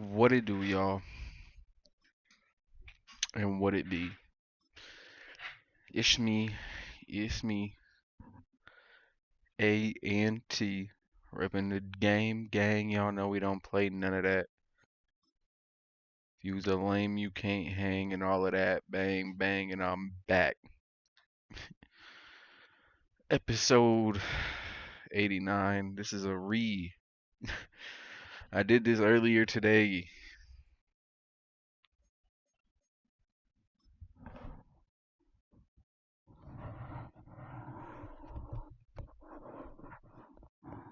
What it do, y'all, and what it be? It's me, it's me, A and T, repping the game, gang. Y'all know we don't play none of that. If you's a lame, you can't hang, and all of that. Bang, bang, and I'm back. Episode 89. This is a re. I did this earlier today,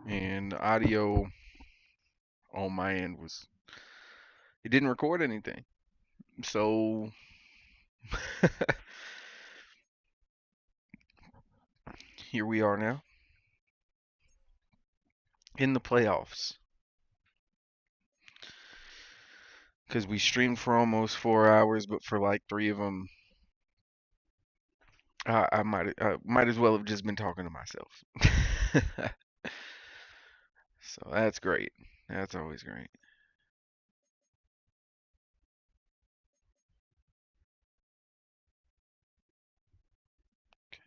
and the audio on my end was it didn't record anything. So here we are now in the playoffs. Because we streamed for almost 4 hours, but for like three of them, I might as well have just been talking to myself. So that's great. That's always great.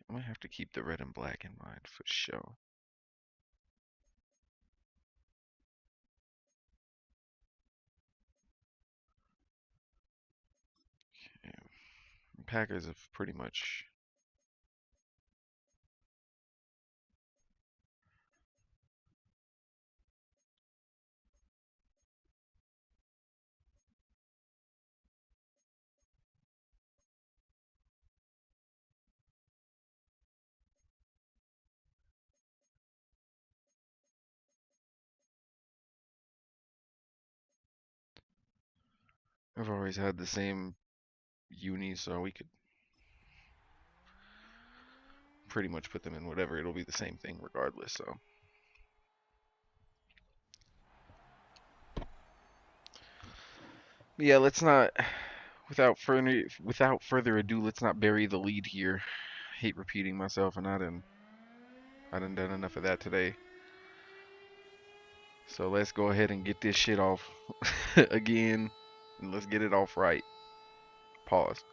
I'm gonna have to keep the red and black in mind for sure. Yeah. Packers have pretty much. I've always had the same uni, so we could pretty much put them in whatever. It'll be the same thing regardless. So yeah, let's not. Without further ado, let's not bury the lead here. Hate repeating myself, and I done done enough of that today. So let's go ahead and get this shit off again, and let's get it off right. Pause.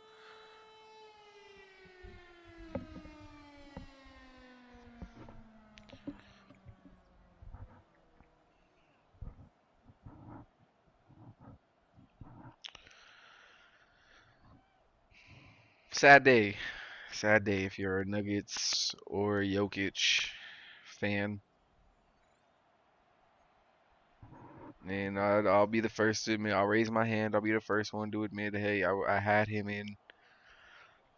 Sad day. Sad day if you're a Nuggets or Jokic fan. And I'll be the first to admit, I'll raise my hand. I'll be the first one to admit, hey, I had him in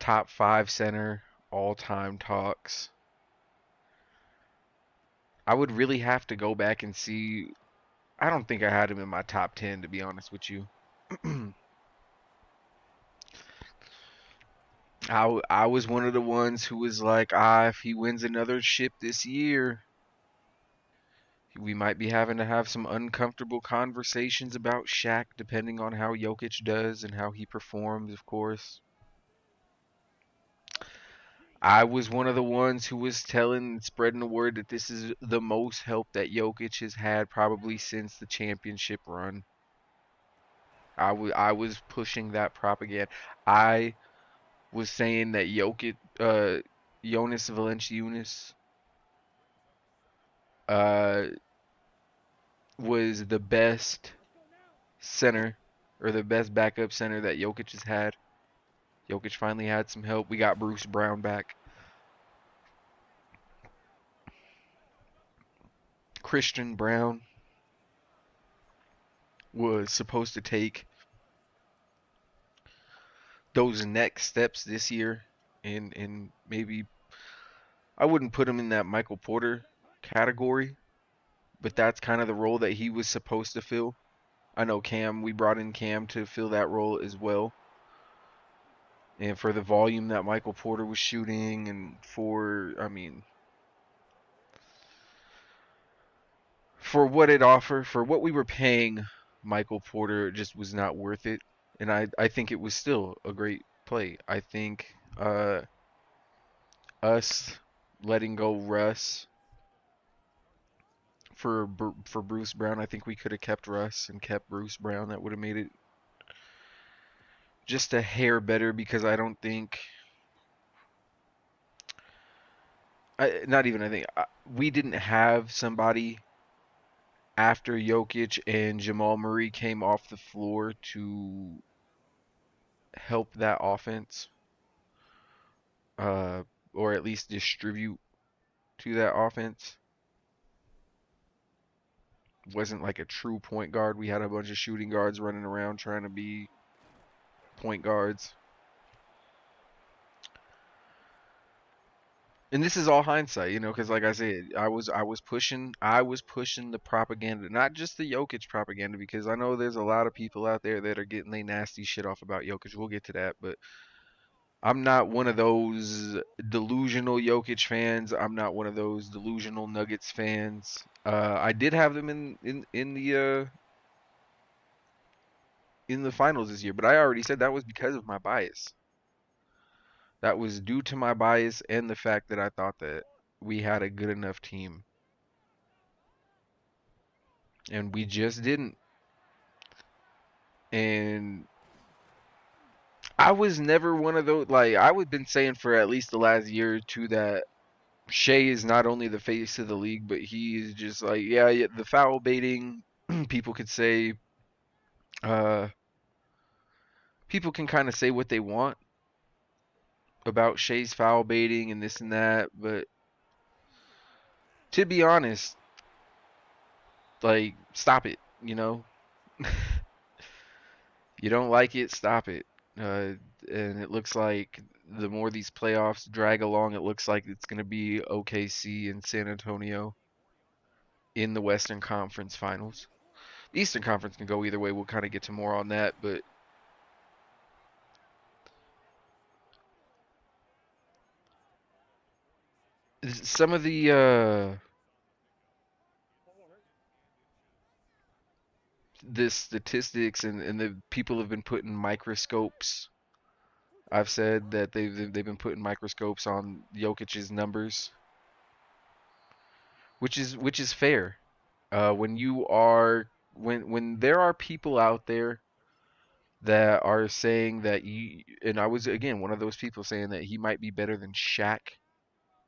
top five center all time talks. I would really have to go back and see. I don't think I had him in my top 10, to be honest with you. I was one of the ones who was like, if he wins another ship this year, we might be having to have some uncomfortable conversations about Shaq, depending on how Jokic does and how he performs, of course. I was one of the ones who was telling and spreading the word that this is the most help that Jokic has had probably since the championship run. I was pushing that propaganda. I was saying that Jonas Valanciunas, uh, was the best center or the best backup center that Jokic has had. Jokic finally had some help. We got Bruce Brown back. Christian Brown was supposed to take those next steps this year, and maybe I wouldn't put him in that Michael Porter category, but that's kind of the role that he was supposed to fill. I know we brought in Cam to fill that role as well. And for the volume that Michael Porter was shooting, and for what it offered, for what we were paying Michael Porter, it just was not worth it. And I think it was still a great play. I think us letting go Russ for Bruce Brown. I think we could have kept Russ and kept Bruce Brown. That would have made it just a hair better because I don't think not even I think we didn't have somebody after Jokic and Jamal Murray came off the floor to help that offense, uh, or at least distribute to that offense. Wasn't like a true point guard. We had a bunch of shooting guards running around trying to be point guards. And this is all hindsight, because like I said, I was pushing the propaganda, not just the Jokic propaganda, because I know there's a lot of people out there that are getting they nasty shit off about Jokic. We'll get to that, but I'm not one of those delusional Jokic fans. I'm not one of those delusional Nuggets fans. I did have them in the finals this year, but I already said that was because of my bias. That was due to my bias and the fact that I thought that we had a good enough team, and we just didn't. And I was never one of those. Like I would been saying for at least the last year or two that Shea is not only the face of the league, but he is just like, yeah, the foul baiting. People could say, uh, people can kind of say what they want about Shea's foul baiting and this and that, but to be honest, like, stop it. You don't like it, stop it. Uh, and it looks like the more these playoffs drag along, it looks like it's going to be OKC and San Antonio in the Western Conference Finals. The Eastern Conference can go either way. We'll kind of get to more on that, but some of the statistics and the people have been putting microscopes. I've said that they've been putting microscopes on Jokic's numbers, which is fair. When you are when there are people out there that are saying that and I was again one of those people saying that he might be better than Shaq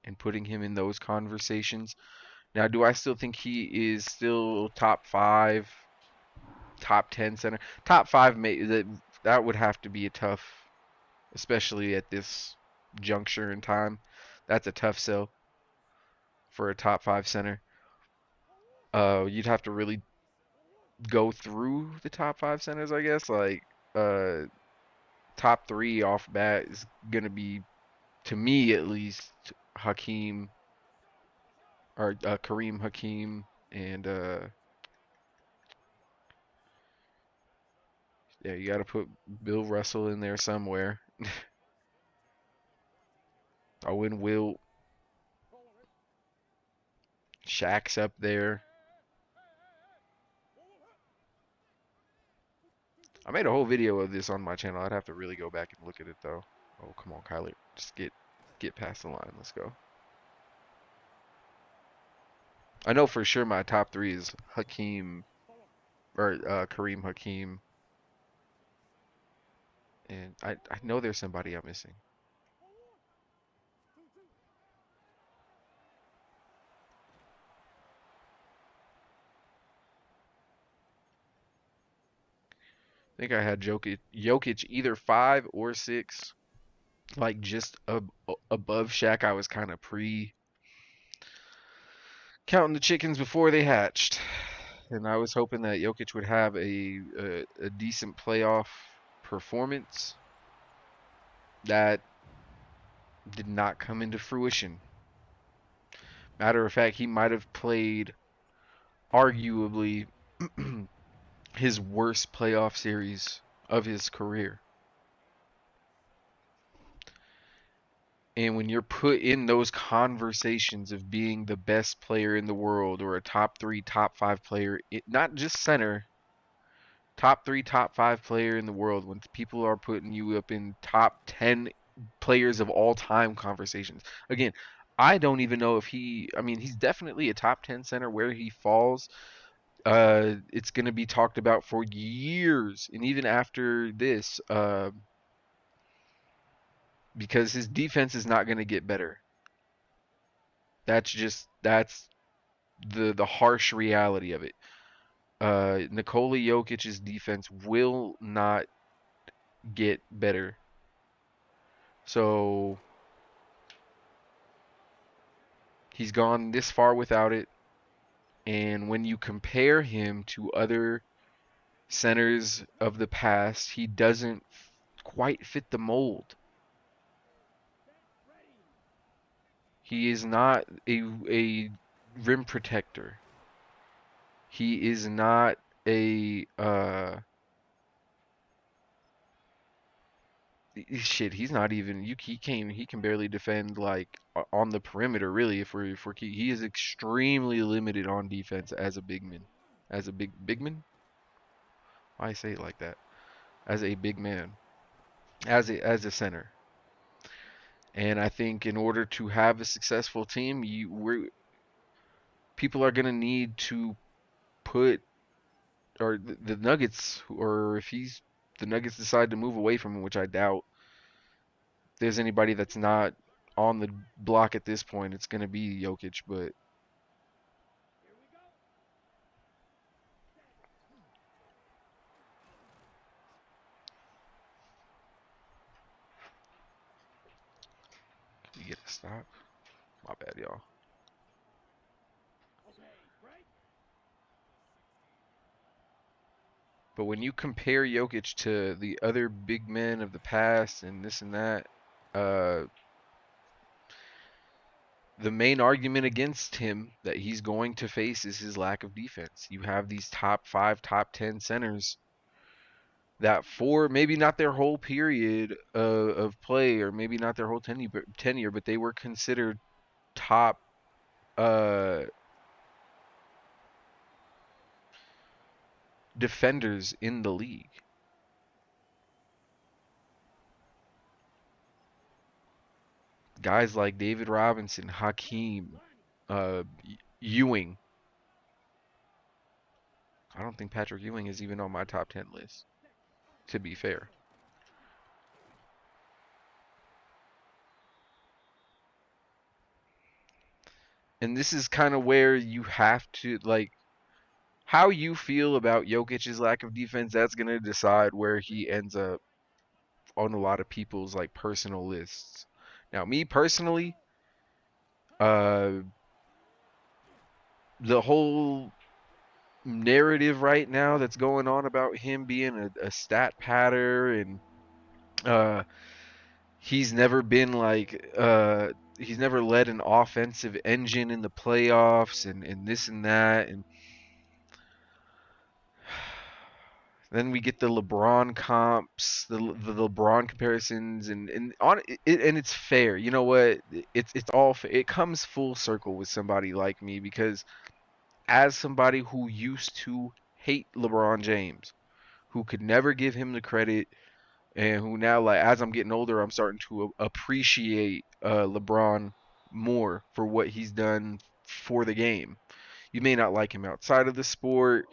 and putting him in those conversations. Now, do I still think he is still top 5, top 10 center? Top 5 that would have to be a tough, especially at this juncture in time. That's a tough sell for a top 5 center. You'd have to really go through the top 5 centers, I guess. Like, uh, top 3 off bat is gonna be, to me at least, Hakeem or Kareem Hakeem and yeah, you got to put Bill Russell in there somewhere. Owen Wilt, Shaq's up there. I made a whole video of this on my channel. I'd have to really go back and look at it though. Oh, come on, Kyler. Just get past the line. Let's go. I know for sure my top 3 is Hakeem or Kareem Hakeem, and I know there's somebody I'm missing. I think I had Jokic either 5 or 6, like just above Shaq. I was kind of counting the chickens before they hatched, and I was hoping that Jokic would have a decent playoff performance. That did not come into fruition. Matter of fact, he might have played arguably his worst playoff series of his career. And when you're put in those conversations of being the best player in the world or a top 3, top 5 player, not just center, top 3, top 5 player in the world, when people are putting you up in top 10 players of all time conversations. Again, I don't even know if I mean, he's definitely a top 10 center. Where he falls, it's going to be talked about for years, and even after this, because his defense is not going to get better. That's the harsh reality of it. Nikola Jokic's defense will not get better. So he's gone this far without it. And when you compare him to other centers of the past, he doesn't quite fit the mold. He is not a rim protector. He is not a shit. He's not even he can barely defend like on the perimeter really. If we're he is extremely limited on defense as a big man, as a big man. Why say it like that? As a big man, as a center. And I think in order to have a successful team, people are gonna need to put or the Nuggets, or if the Nuggets decide to move away from him, which I doubt. There's anybody that's not on the block at this point, it's gonna be Jokic. But can we get a stop? My bad, y'all. But when you compare Jokic to the other big men of the past and this and that, uh, the main argument against him that he's going to face is his lack of defense. You have these top five, top 10 centers that for maybe not their whole period of play, or maybe not their whole tenure, but they were considered top uh, defenders in the league. Guys like David Robinson, Hakeem, Ewing. I don't think Patrick Ewing is even on my top 10 list, to be fair. And this is kind of where you have to, like, how you feel about Jokic's lack of defense, that's going to decide where he ends up on a lot of people's, like, personal lists. Now, me personally, uh, the whole narrative right now that's going on about him being a stat patter, and uh, he's never been like he's never led an offensive engine in the playoffs, and this and that, and then we get the LeBron comps, the LeBron comparisons, and it's fair. You know what? It's all it comes full circle with somebody like me, because as somebody who used to hate LeBron James, who could never give him the credit, and who now, like, as I'm getting older, I'm starting to appreciate LeBron more for what he's done for the game. You may not like him outside of the sport.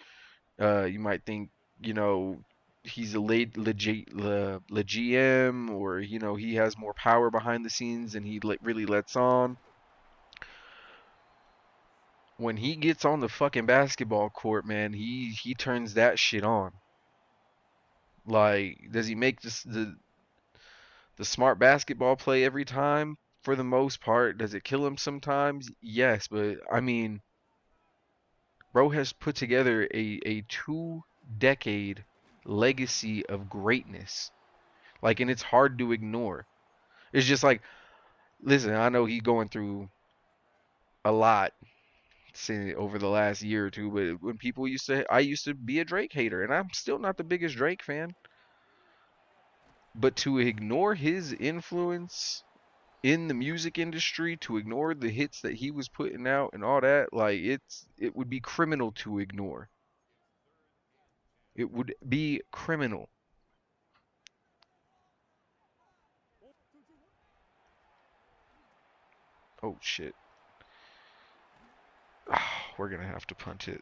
You might think, you know, he's a legit GM, or he has more power behind the scenes and he really lets on. When he gets on the fucking basketball court, man, he turns that shit on. Like, does he make the smart basketball play every time? For the most part. Does it kill him sometimes? Yes, but I mean, bro has put together a 2 decade legacy of greatness. Like, and it's hard to ignore. It's just like, listen, I know he's going through a lot over the last year or two, but when I used to be a Drake hater, and I'm still not the biggest Drake fan, but to ignore his influence in the music industry, to ignore the hits that he was putting out and all that, like, it would be criminal to ignore. It would be criminal. Oh shit. Oh, we're gonna have to punt it.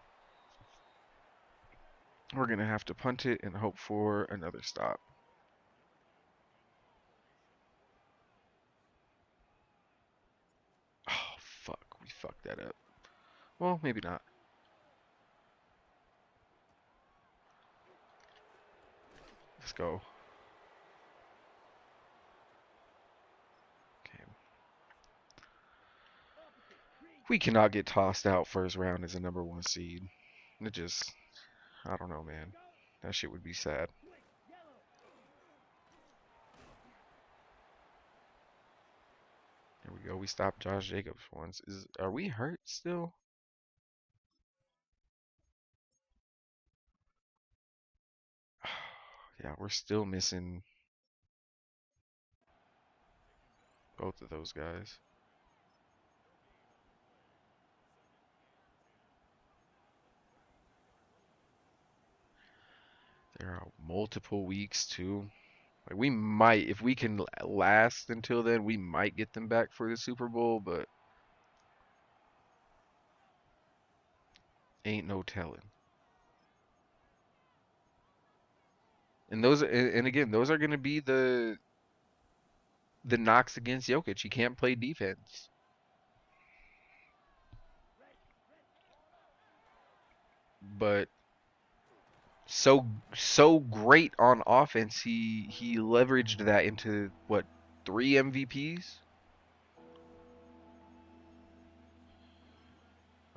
We're gonna have to punt it and hope for another stop. Oh fuck, we fucked that up. Well, maybe not. Let's go. Okay. We cannot get tossed out first round as a #1 seed. It just, I don't know, man. That shit would be sad. There we go. We stopped Josh Jacobs once. Are we hurt still? Yeah, we're still missing both of those guys. They're out multiple weeks too. Like we might, if we can last until then, we might get them back for the Super Bowl, but ain't no telling. And and again, those are going to be the knocks against Jokic. He can't play defense. But so great on offense, he leveraged that into what, 3 MVPs?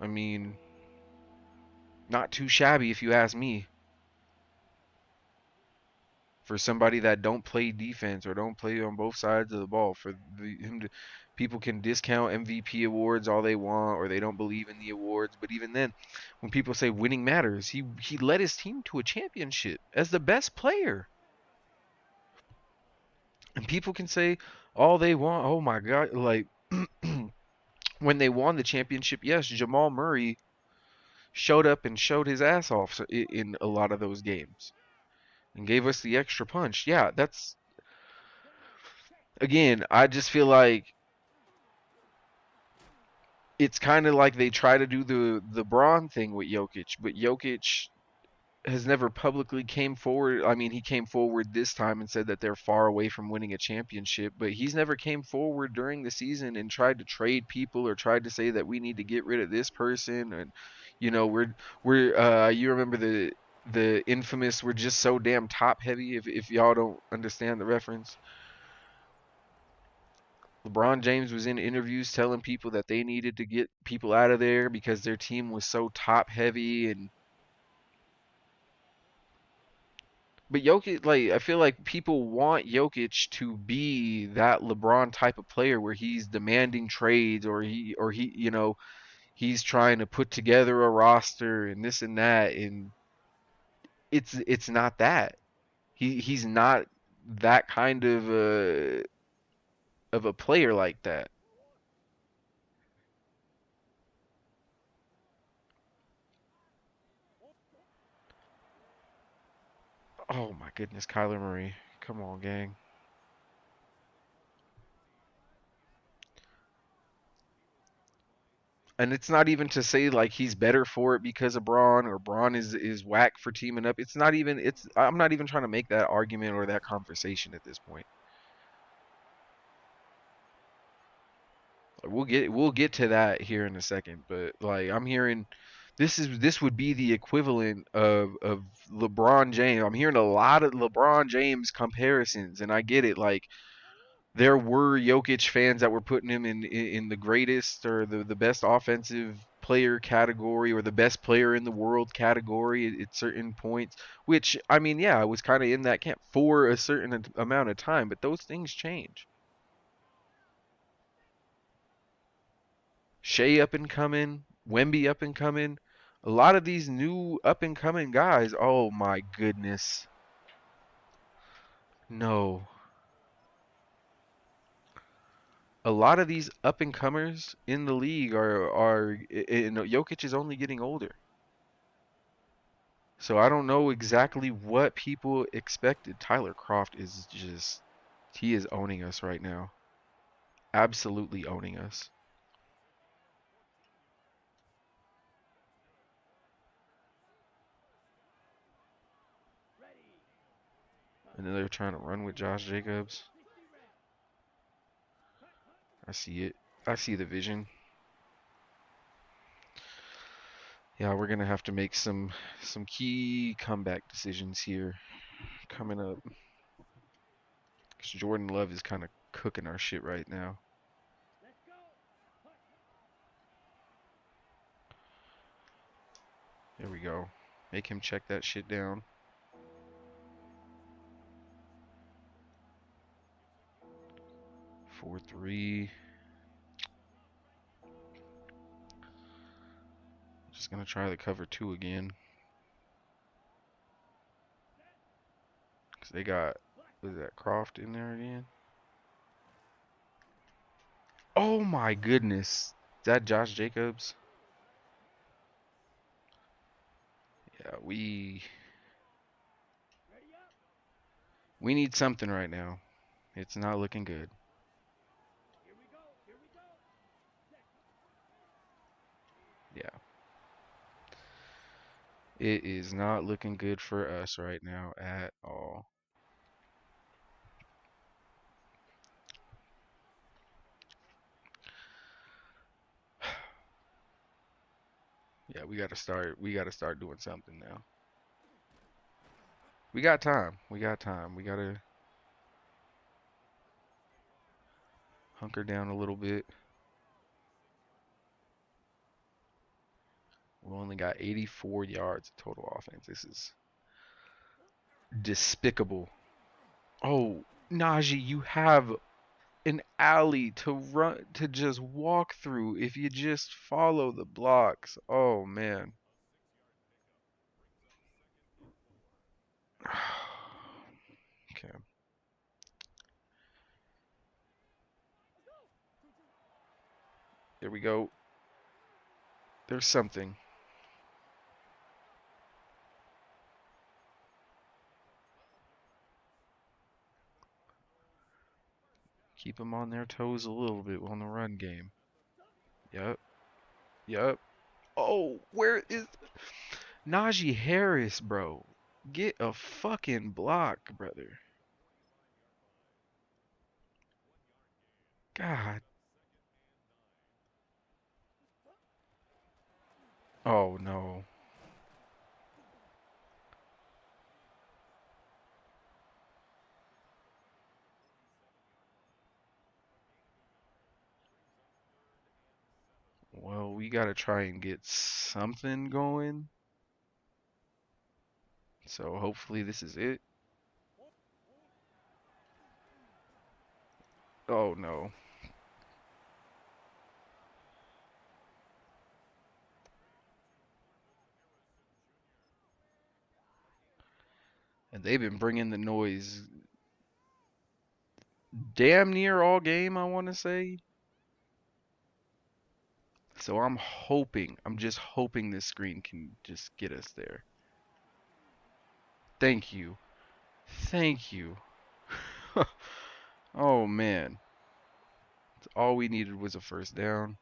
I mean, not too shabby if you ask me. For somebody that don't play defense or don't play on both sides of the ball, for him to, people can discount MVP awards all they want, or they don't believe in the awards, but even then, when people say winning matters, he led his team to a championship as the best player. And people can say all they want, oh my god, like when they won the championship, yes, Jamal Murray showed up and showed his ass off in a lot of those games and gave us the extra punch. Yeah, that's, again, I just feel like it's kind of like they try to do the Braun thing with Jokic, but Jokic has never publicly came forward. I mean, he came forward this time and said that they're far away from winning a championship, but he's never came forward during the season and tried to trade people or tried to say that we need to get rid of this person. And we're you remember the infamous, we're just so damn top heavy, if y'all don't understand the reference. LeBron James was in interviews telling people that they needed to get people out of there because their team was so top heavy. And but Jokic, like, I feel like people want Jokic to be that LeBron type of player where he's demanding trades, or he he's trying to put together a roster and this and that, and it's not that. He's not that kind of a player like that. Oh my goodness, Kyler Murray. Come on, gang. And it's not even to say like he's better for it because of Braun, or Braun is whack for teaming up. It's not even, it's, I'm not even trying to make that argument or that conversation at this point. Like, we'll get to that here in a second, but like I'm hearing this would be the equivalent of LeBron James. I'm hearing a lot of LeBron James comparisons, and I get it. Like, there were Jokic fans that were putting him in the greatest or the best offensive player category, or the best player in the world category at certain points, which, I mean, yeah, I was kind of in that camp for a certain amount of time, but those things change. Shea up and coming, Wemby up and coming, a lot of these new up and coming guys, oh my goodness. No. A lot of these up and comers in the league are Jokic is only getting older. So I don't know exactly what people expected. Tyler Croft is just, he is owning us right now. Absolutely owning us. And then they're trying to run with Josh Jacobs. I see it. I see the vision. Yeah, we're gonna have to make some key comeback decisions here coming up. Because Jordan Love is kind of cooking our shit right now. There we go. Make him check that shit down. Four three. Just gonna try the cover two again. Cause they got, was that Croft in there again? Oh my goodness. Is that Josh Jacobs? Yeah, we need something right now. It's not looking good. Yeah. It is not looking good for us right now at all. Yeah, we gotta start doing something now. We got time. We got time. We gotta hunker down a little bit. We only got 84 yards of total offense. This is despicable. Oh, Najee, you have an alley to run to just walk through if you just follow the blocks. Oh man. Okay. There we go. There's something. Keep them on their toes a little bit on the run game. Yep. Yep. Oh, where is Najee Harris, bro? Get a fucking block, brother. God. Oh no. Well, we gotta try and get something going. So hopefully this is it. Oh no. And they've been bringing the noise damn near all game, I want to say. So I'm just hoping this screen can just get us there. Thank you. Thank you. Oh man. All we needed was a first down.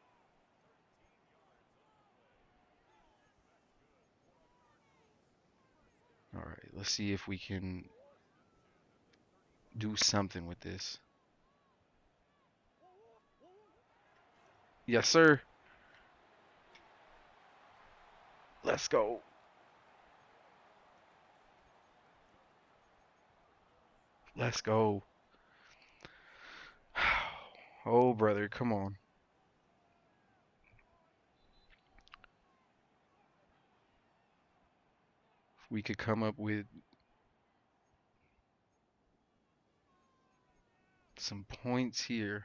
All right, let's see if we can do something with this. Yes, sir. Let's go. Let's go. Oh, brother, come on. If we could come up with some points here.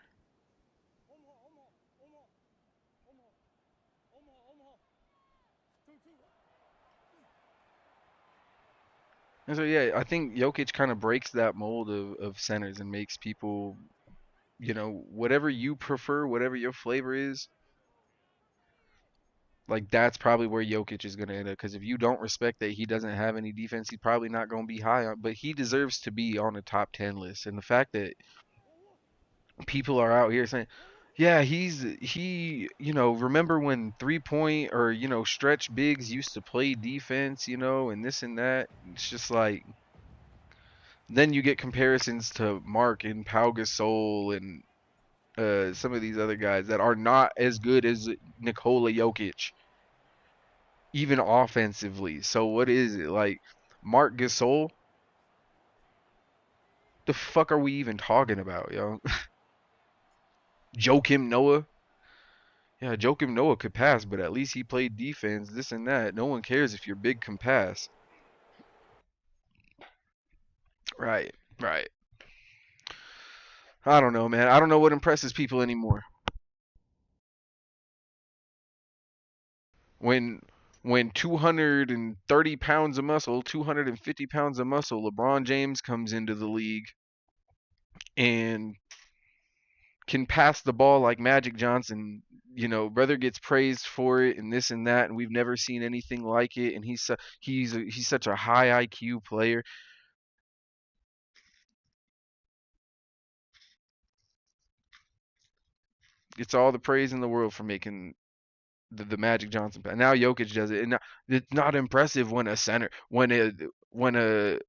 And so yeah, I think Jokic kind of breaks that mold of centers and makes people, whatever you prefer, whatever your flavor is, like that's probably where Jokic is going to end up. Because if you don't respect that he doesn't have any defense, he's probably not going to be high on. But he deserves to be on a top 10 list. And the fact that people are out here saying, yeah, remember when 3 point or stretch bigs used to play defense, and this and that. It's just like Then you get comparisons to Mark and Pau Gasol and some of these other guys that are not as good as Nikola Jokic, even offensively. So what is it like? Mark Gasol? The fuck are we even talking about, yo? Joakim Noah? Yeah, Joakim Noah could pass, but at least he played defense, this and that. No one cares if your big can pass. Right, right. I don't know, man. I don't know what impresses people anymore. When when 230 pounds of muscle, 250 pounds of muscle, LeBron James comes into the league and can pass the ball like Magic Johnson. You know, brother gets praised for it and this and that, and we've never seen anything like it. And he's such a high IQ player. It's all the praise in the world for making the Magic Johnson pass. Now Jokic does it, and it's not impressive when a center, when a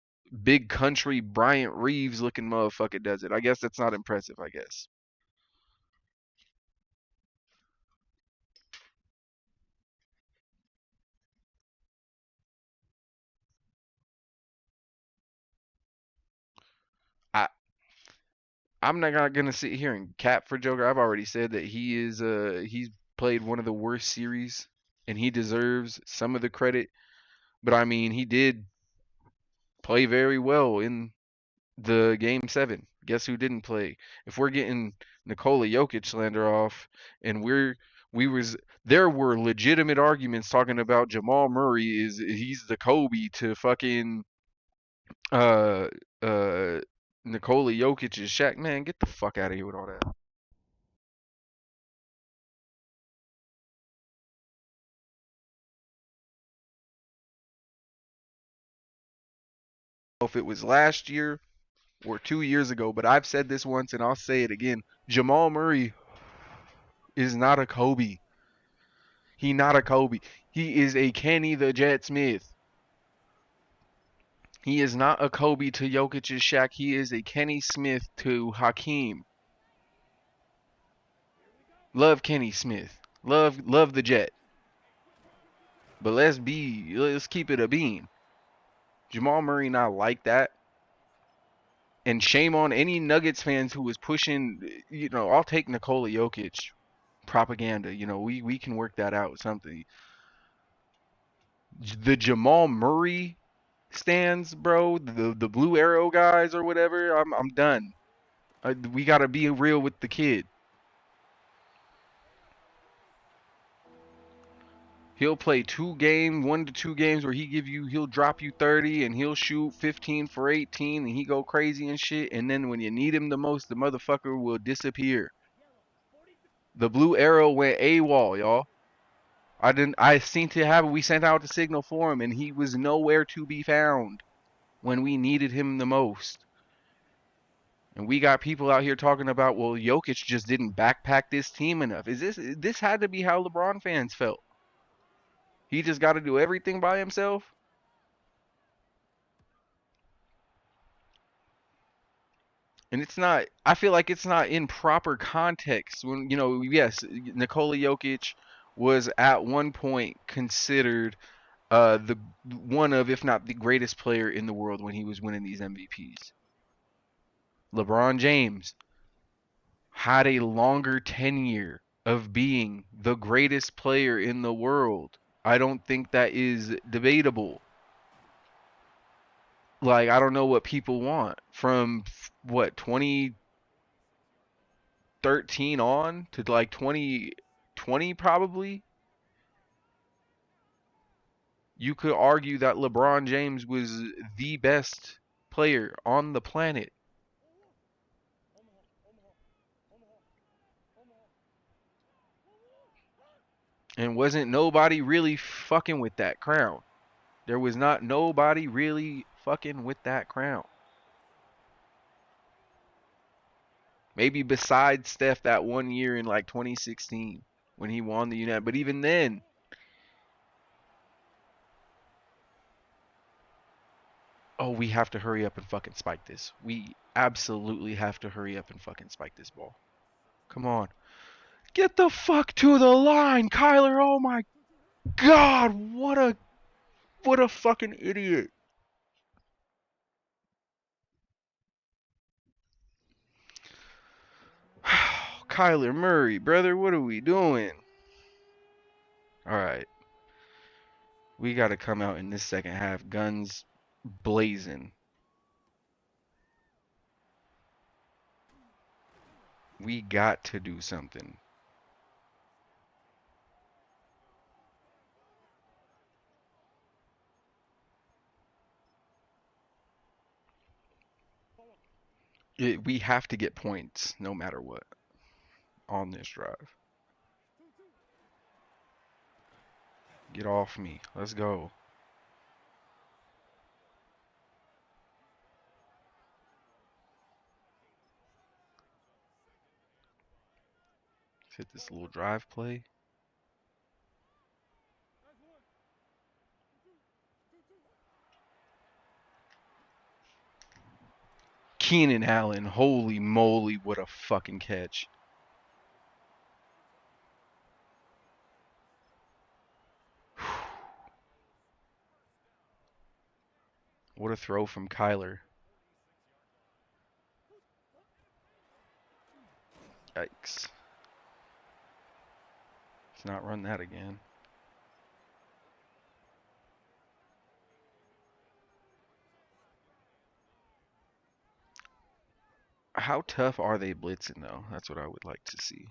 big country Bryant Reeves looking motherfucker does it. I guess that's not impressive. I guess I I'm not gonna sit here and cap for Joker. I've already said that he's played one of the worst series, and he deserves some of the credit. But I mean, he did play very well in the game seven. Guess who didn't play? If we're getting Nikola Jokic slander off, and we was there were legitimate arguments talking about Jamal Murray is he's the Kobe to fucking uh uh Nikola Jokic is Shaq. Man, get the fuck out of here with all that. If it was last year or 2 years ago, but I've said this once and I'll say it again. Jamal Murray is not a Kobe. He not a Kobe. He is a Kenny the Jet Smith. He is not a Kobe to Jokic's Shaq. He is a Kenny Smith to Hakeem. Love Kenny Smith. Love the Jet. But let's keep it a bean. Jamal Murray not like that. And shame on any Nuggets fans who was pushing, I'll take Nikola Jokic propaganda. We can work that out something. The Jamal Murray stands, bro, the Blue Arrow guys or whatever, I'm done. We got to be real with the kid. He'll play 1 to 2 games where he'll drop you 30 and he'll shoot 15 for 18 and he go crazy and shit. And then when you need him the most, the motherfucker will disappear. The Blue Arrow went AWOL, y'all. I seen to have it. We sent out the signal for him and he was nowhere to be found when we needed him the most. And we got people out here talking about, well, Jokic just didn't backpack this team enough. This had to be how LeBron fans felt? He just got to do everything by himself? And it's not, I feel like it's not in proper context when, yes, Nikola Jokic was at one point considered the one of, if not the greatest player in the world when he was winning these MVPs. LeBron James had a longer tenure of being the greatest player in the world. I don't think that is debatable. Like, I don't know what people want from what 2013 on to like 2020 probably. You could argue that LeBron James was the best player on the planet. And wasn't nobody really fucking with that crown. There was not nobody really fucking with that crown. Maybe besides Steph that one year in like 2016 when he won the United. But even then, Oh, we have to hurry up and fucking spike this. We absolutely have to hurry up and fucking spike this ball. Come on. Get the fuck to the line, Kyler. Oh my god, what a fucking idiot. Kyler Murray, brother, what are we doing? All right. We got to come out in this second half guns blazing. We got to do something. We have to get points no matter what on this drive. Get off me. Let's go. Let's hit this little drive play. Keenan Allen, holy moly, what a fucking catch. What a throw from Kyler. Yikes. Let's not run that again. How tough are they blitzing, though? That's what I would like to see.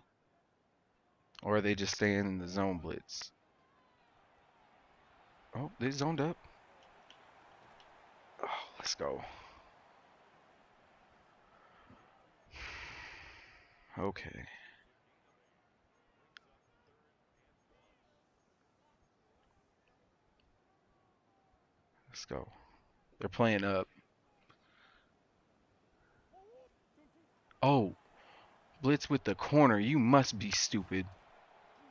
Or are they just staying in the zone blitz? Oh, they zoned up. Oh, let's go. Okay. Let's go. They're playing up. Oh, blitz with the corner. You must be stupid.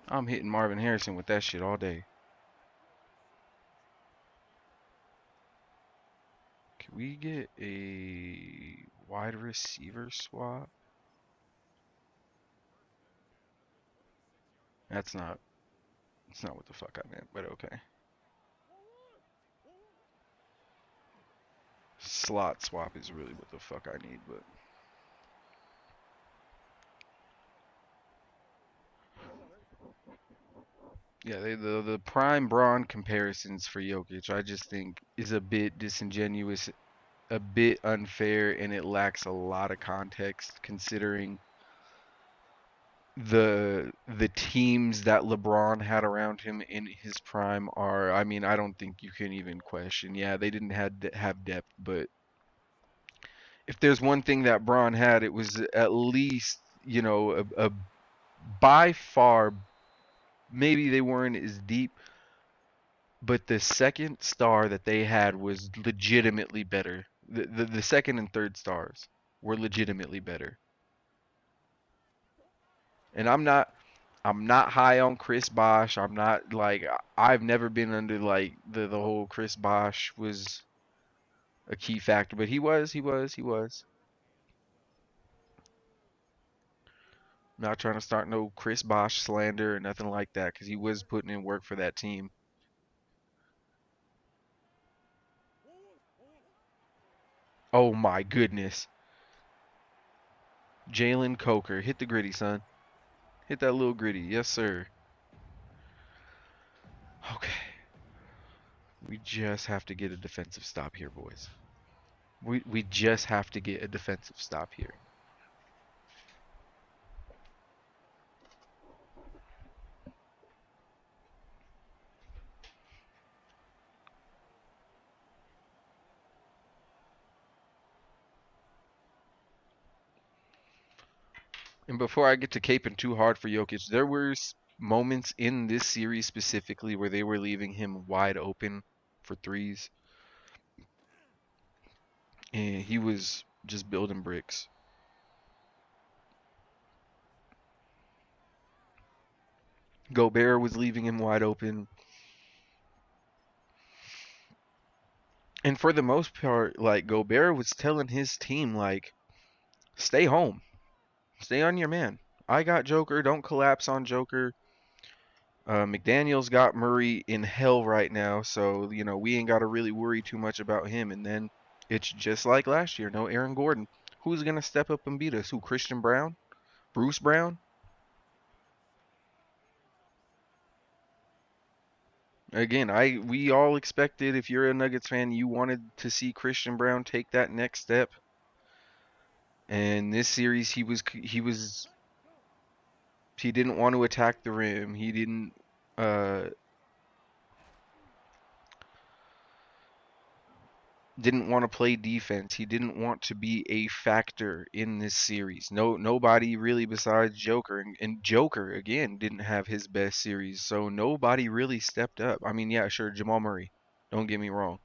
I'm hitting Marvin Harrison with that shit all day. Can we get a wide receiver swap? That's not what the fuck I meant, but okay. Slot swap is really what the fuck I need, but yeah, the prime Braun comparisons for Jokic, I just think is a bit disingenuous, a bit unfair, and it lacks a lot of context considering the teams that LeBron had around him in his prime are, I mean, I don't think you can even question. Yeah, they didn't have depth, but if there's one thing that Braun had, it was at least, a by far, maybe they weren't as deep, but the second star that they had was legitimately better. The second and third stars were legitimately better. And I'm not high on Chris Bosh. I'm not like I've never been under like the whole Chris Bosh was a key factor, but he was. Not trying to start no Chris Bosh slander or nothing like that because he was putting in work for that team. Oh my goodness. Jalen Coker, hit the gritty, son. Hit that little gritty. Yes, sir. Okay. We just have to get a defensive stop here, boys. We just have to get a defensive stop here. And before I get to caping too hard for Jokic, there were moments in this series specifically where they were leaving him wide open for threes, and he was just building bricks. Gobert was leaving him wide open. And for the most part, like Gobert was telling his team, like, stay home, stay on your man. I got Joker. Don't collapse on Joker. McDaniel's got Murray in hell right now, so we ain't got to really worry too much about him. And then it's just like last year, no Aaron Gordon. Who's gonna step up and beat us? Who? Christian Brown? Bruce Brown? Again, we all expected, if you're a Nuggets fan, you wanted to see Christian Brown take that next step. And this series, he didn't want to attack the rim. He uh didn't want to play defense. He didn't want to be a factor in this series. Nobody really besides Joker, and Joker again didn't have his best series. So nobody really stepped up. I mean, yeah, sure, Jamal Murray. Don't get me wrong.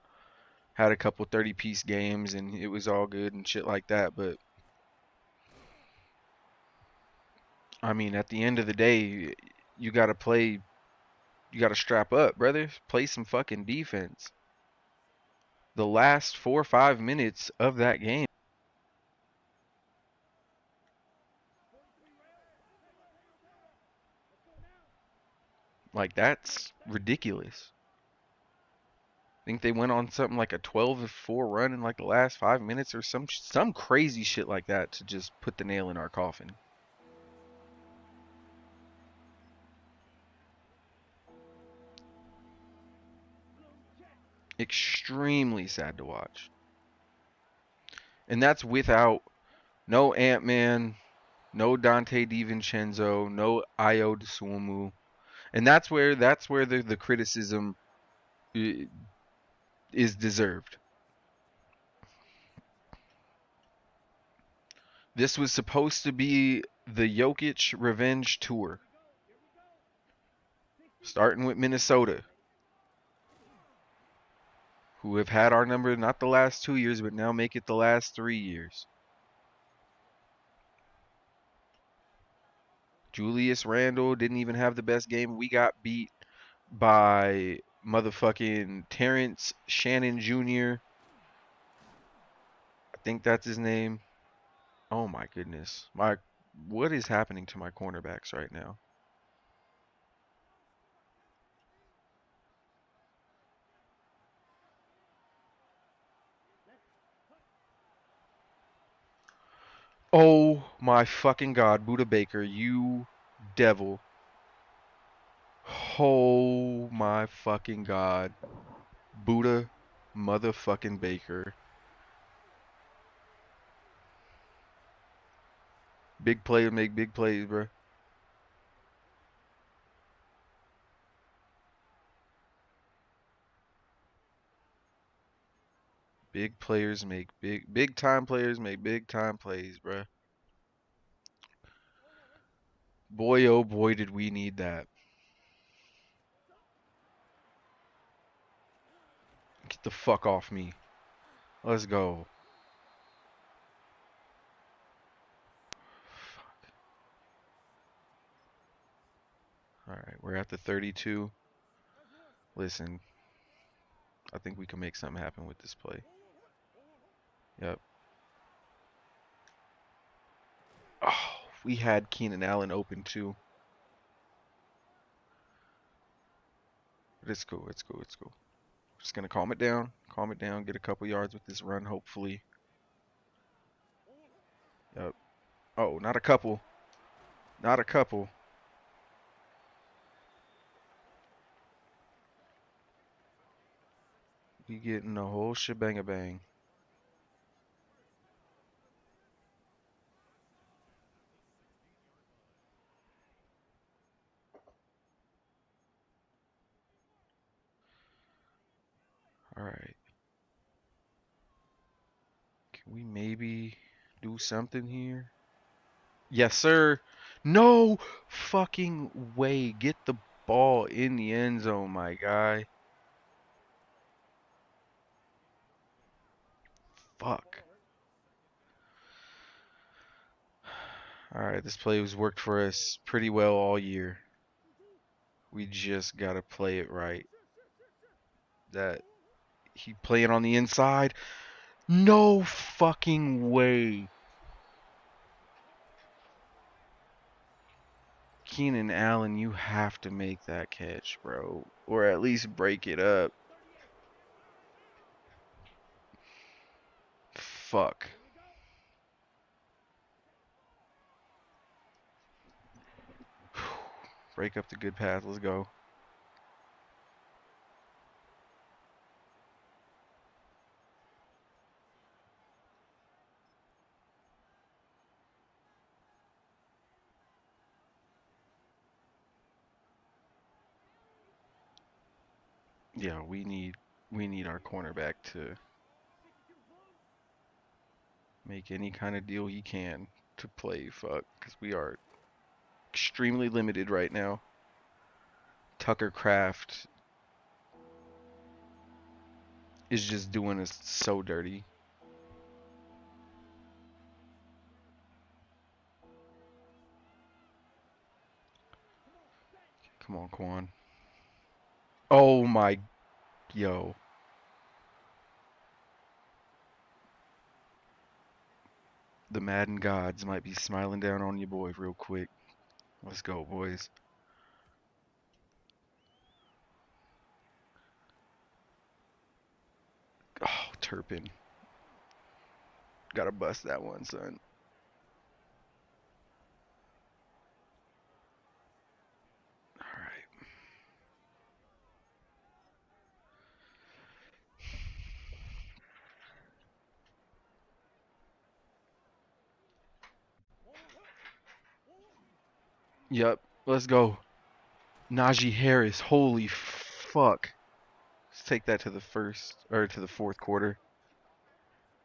Had a couple 30-piece games and it was all good and shit like that, but I mean, at the end of the day, you got to play, you got to strap up, brother. Play some fucking defense. The last 4 or 5 minutes of that game, like, that's ridiculous. I think they went on something like a 12-4 run in like the last 5 minutes or some crazy shit like that to just put the nail in our coffin. Extremely sad to watch. And that's without no Ant-Man, no Dante DiVincenzo, no Io DeSumo. And that's where the criticism is deserved. This was supposed to be the Jokic revenge tour, starting with Minnesota, who have had our number not the last 2 years, but now make it the last 3 years. Julius Randle didn't even have the best game. We got beat by motherfucking Terrence Shannon Jr. I think that's his name. Oh my goodness. What is happening to my cornerbacks right now? Oh my fucking god, Buda Baker, you devil. Oh my fucking god. Buda motherfucking Baker. Big player make big plays, bro. Big time players make big time plays, bro. Boy oh boy did we need that. Get the fuck off me. Let's go. Alright, we're at the 32. Listen, I think we can make something happen with this play. Yep. Oh, we had Keenan Allen open too. But it's cool, it's cool, it's cool. Just gonna calm it down, get a couple yards with this run, hopefully. Yep. Oh, not a couple. Not a couple. We getting the whole shebang bang. Alright. Can we maybe do something here? Yes, sir. No fucking way. Get the ball in the end zone, my guy. Fuck. Alright, this play has worked for us pretty well all year. We just gotta play it right. That He playing on the inside. No fucking way. Keenan Allen, you have to make that catch, bro. Or at least break it up. Fuck. Break up the good pass. Let's go. Yeah, we need our cornerback to make any kind of deal he can to play fuck, because we are extremely limited right now. Tucker Craft is just doing us so dirty. Come on, Quan. Oh my, yo. The Madden gods might be smiling down on you, boy, real quick. Let's go, boys. Oh, Turpin. Gotta bust that one, son. All right. Yep. Let's go. Najee Harris. Holy fuck. Let's take that to the first, or to the fourth quarter.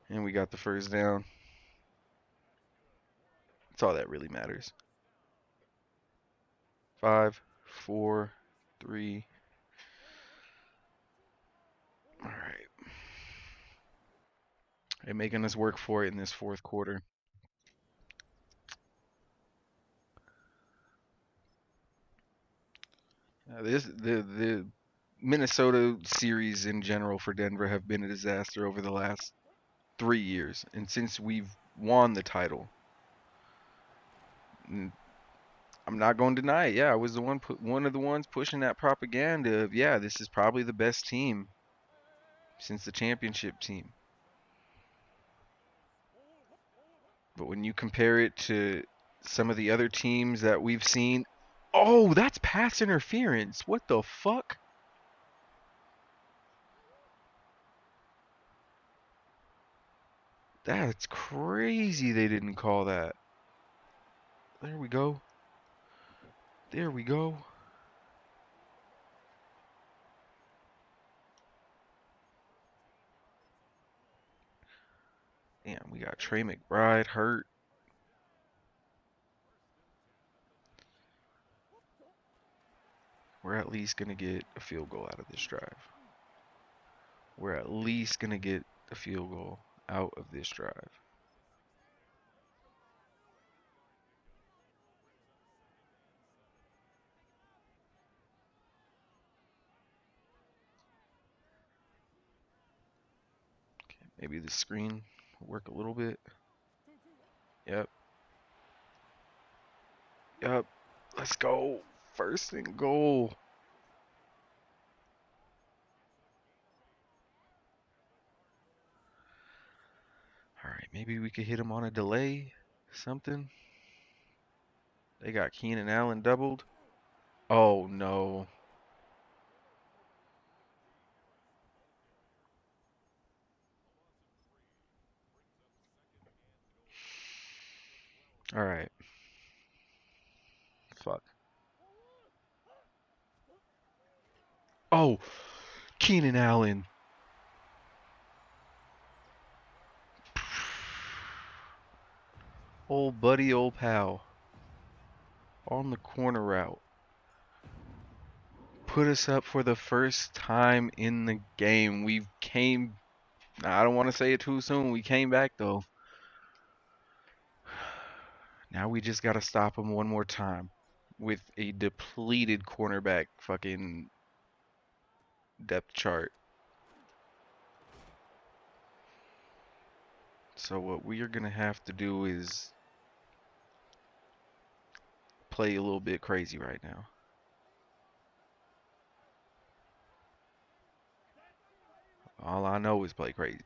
And we got the first down. That's all that really matters. 5, 4, 3. All right. They're making us work for it in this fourth quarter. The Minnesota series in general for Denver have been a disaster over the last 3 years, and since we've won the title, I'm not going to deny it. Yeah, I was one of the ones pushing that propaganda of, yeah, this is probably the best team since the championship team. But when you compare it to some of the other teams that we've seen, oh, that's pass interference. What the fuck? That's crazy they didn't call that. There we go. There we go. Damn, we got Trey McBride hurt. We're at least going to get a field goal out of this drive. We're at least going to get a field goal out of this drive. Okay, maybe the screen will work a little bit. Yep. Yep. Let's go. First and goal. All right, maybe we could hit him on a delay. Something. They got Keenan Allen doubled. Oh, no. All right. Fuck. Oh, Keenan Allen. Old buddy, old pal. On the corner route. Put us up for the first time in the game. We came. I don't want to say it too soon. We came back, though. Now we just got to stop him one more time with a depleted cornerback fucking depth chart. So what we are gonna have to do is play a little bit crazy right now. All I know is play crazy.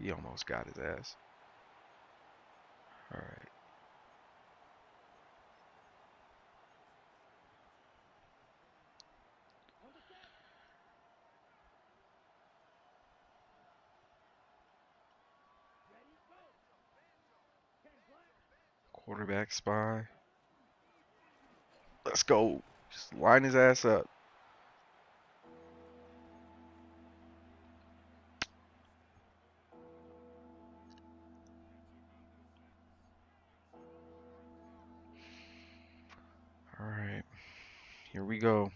He almost got his ass. All right. Quarterback spy. Let's go. Just line his ass up. All right. Here we go.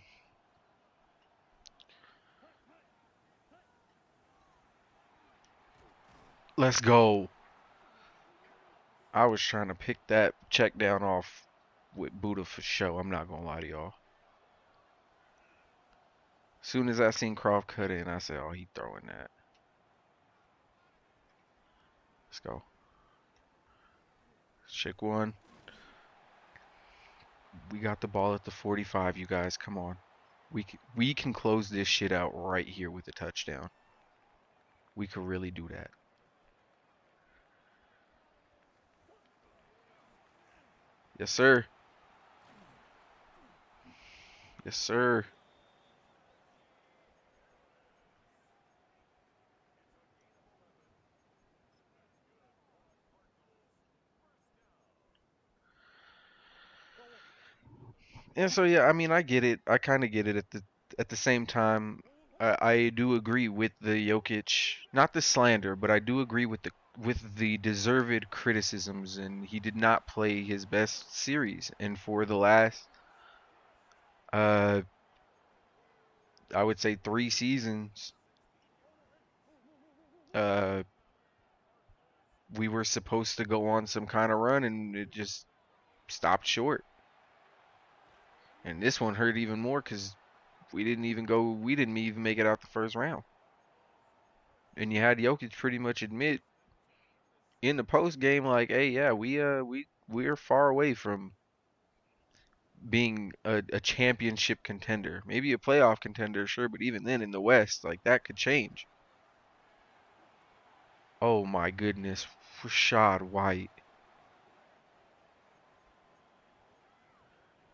Let's go. I was trying to pick that check down off with Buddha for show. I'm not gonna lie to y'all. As soon as I seen Croft cut in, I said, "Oh, he throwing that." Let's go. Check one. We got the ball at the 45. You guys, come on. We can close this shit out right here with a touchdown. We could really do that. Yes, sir. Yes, sir. And so yeah, I mean, I get it. I kind of get it at the same time. I do agree with the Jokic, not the slander, but I do agree with the deserved criticisms, and he did not play his best series. And for the last, uh, I would say 3 seasons, uh, we were supposed to go on some kind of run, and it just stopped short. And this one hurt even more because we didn't even make it out the first round. And you had Jokic pretty much admit in the post game, like, hey, yeah, we're far away from being a championship contender. Maybe a playoff contender, sure, but even then in the West, like that could change. Oh my goodness, Rashad White.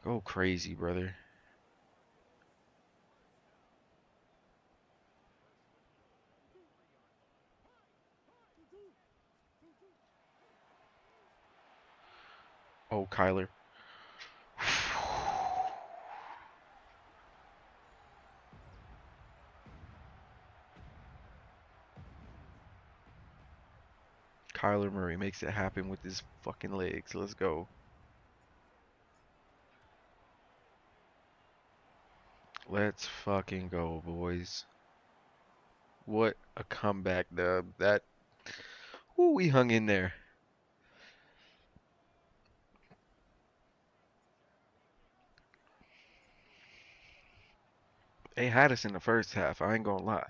Go crazy, brother. Oh, Kyler. Kyler Murray makes it happen with his fucking legs. Let's go. Let's fucking go, boys. What a comeback dub. Ooh, we hung in there. They had us in the first half. I ain't gonna lie.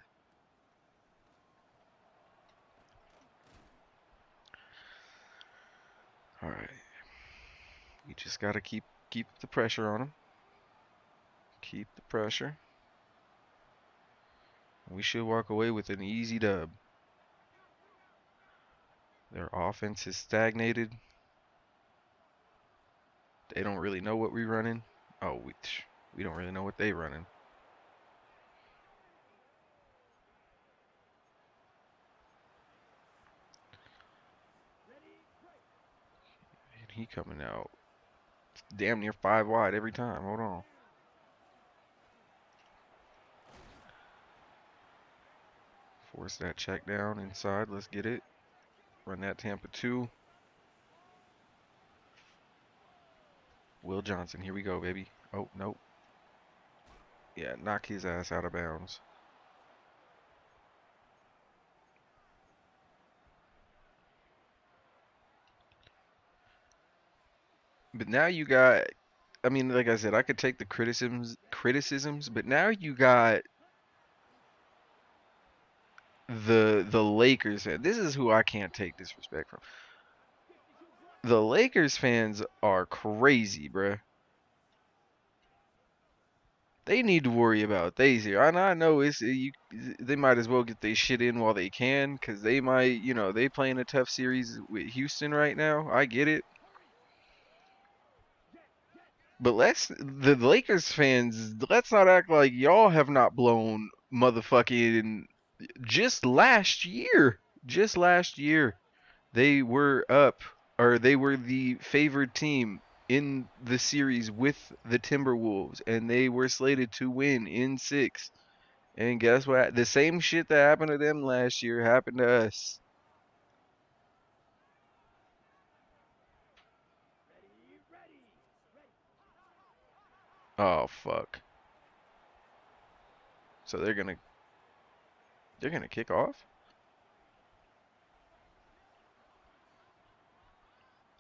All right. We just gotta keep the pressure on them. Keep the pressure. We should walk away with an easy dub. Their offense is stagnated. They don't really know what we're running. Oh, we don't really know what they running. And he coming out damn near 5 wide every time. Hold on. Force that check down inside. Let's get it. Run that Tampa 2. Will Johnson. Here we go, baby. Oh, nope. Yeah, knock his ass out of bounds. But now you got, I mean, like I said, I could take the criticisms, but now you got the Lakers fan. This is who I can't take disrespect from. The Lakers fans are crazy, bruh. They need to worry about these here. And I know they might as well get their shit in while they can, cause they might, they playing a tough series with Houston right now. I get it, but the Lakers fans, let's not act like y'all have not blown motherfucking just last year. Just last year, they were up, or they were the favored team in the series with the Timberwolves, and they were slated to win in six. And guess what? The same shit that happened to them last year happened to us. Oh fuck. So they're gonna kick off?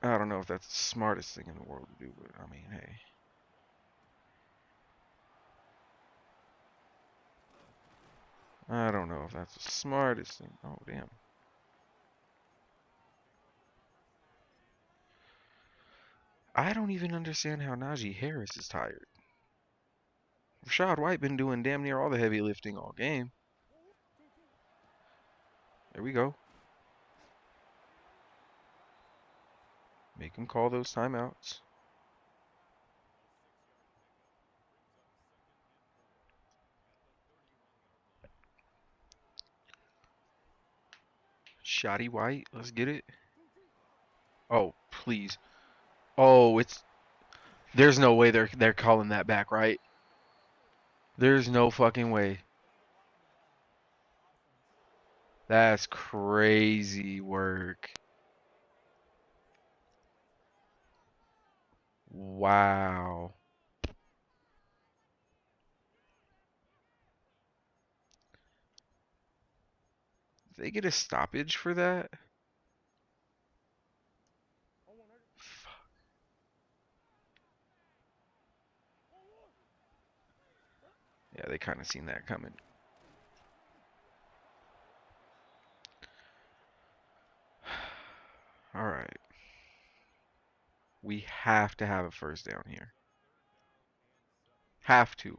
I don't know if that's the smartest thing in the world to do, but I mean, hey. I don't know if that's the smartest thing. Oh damn. I don't even understand how Najee Harris is tired. Rashad White been doing damn near all the heavy lifting all game. There we go. Make him call those timeouts. Shoddy White, let's get it. Oh, please. Oh, there's no way they're calling that back, right? There's no fucking way. That's crazy work. Wow. Did they get a stoppage for that? Yeah, they kind of seen that coming. All right. We have to have a first down here. Have to.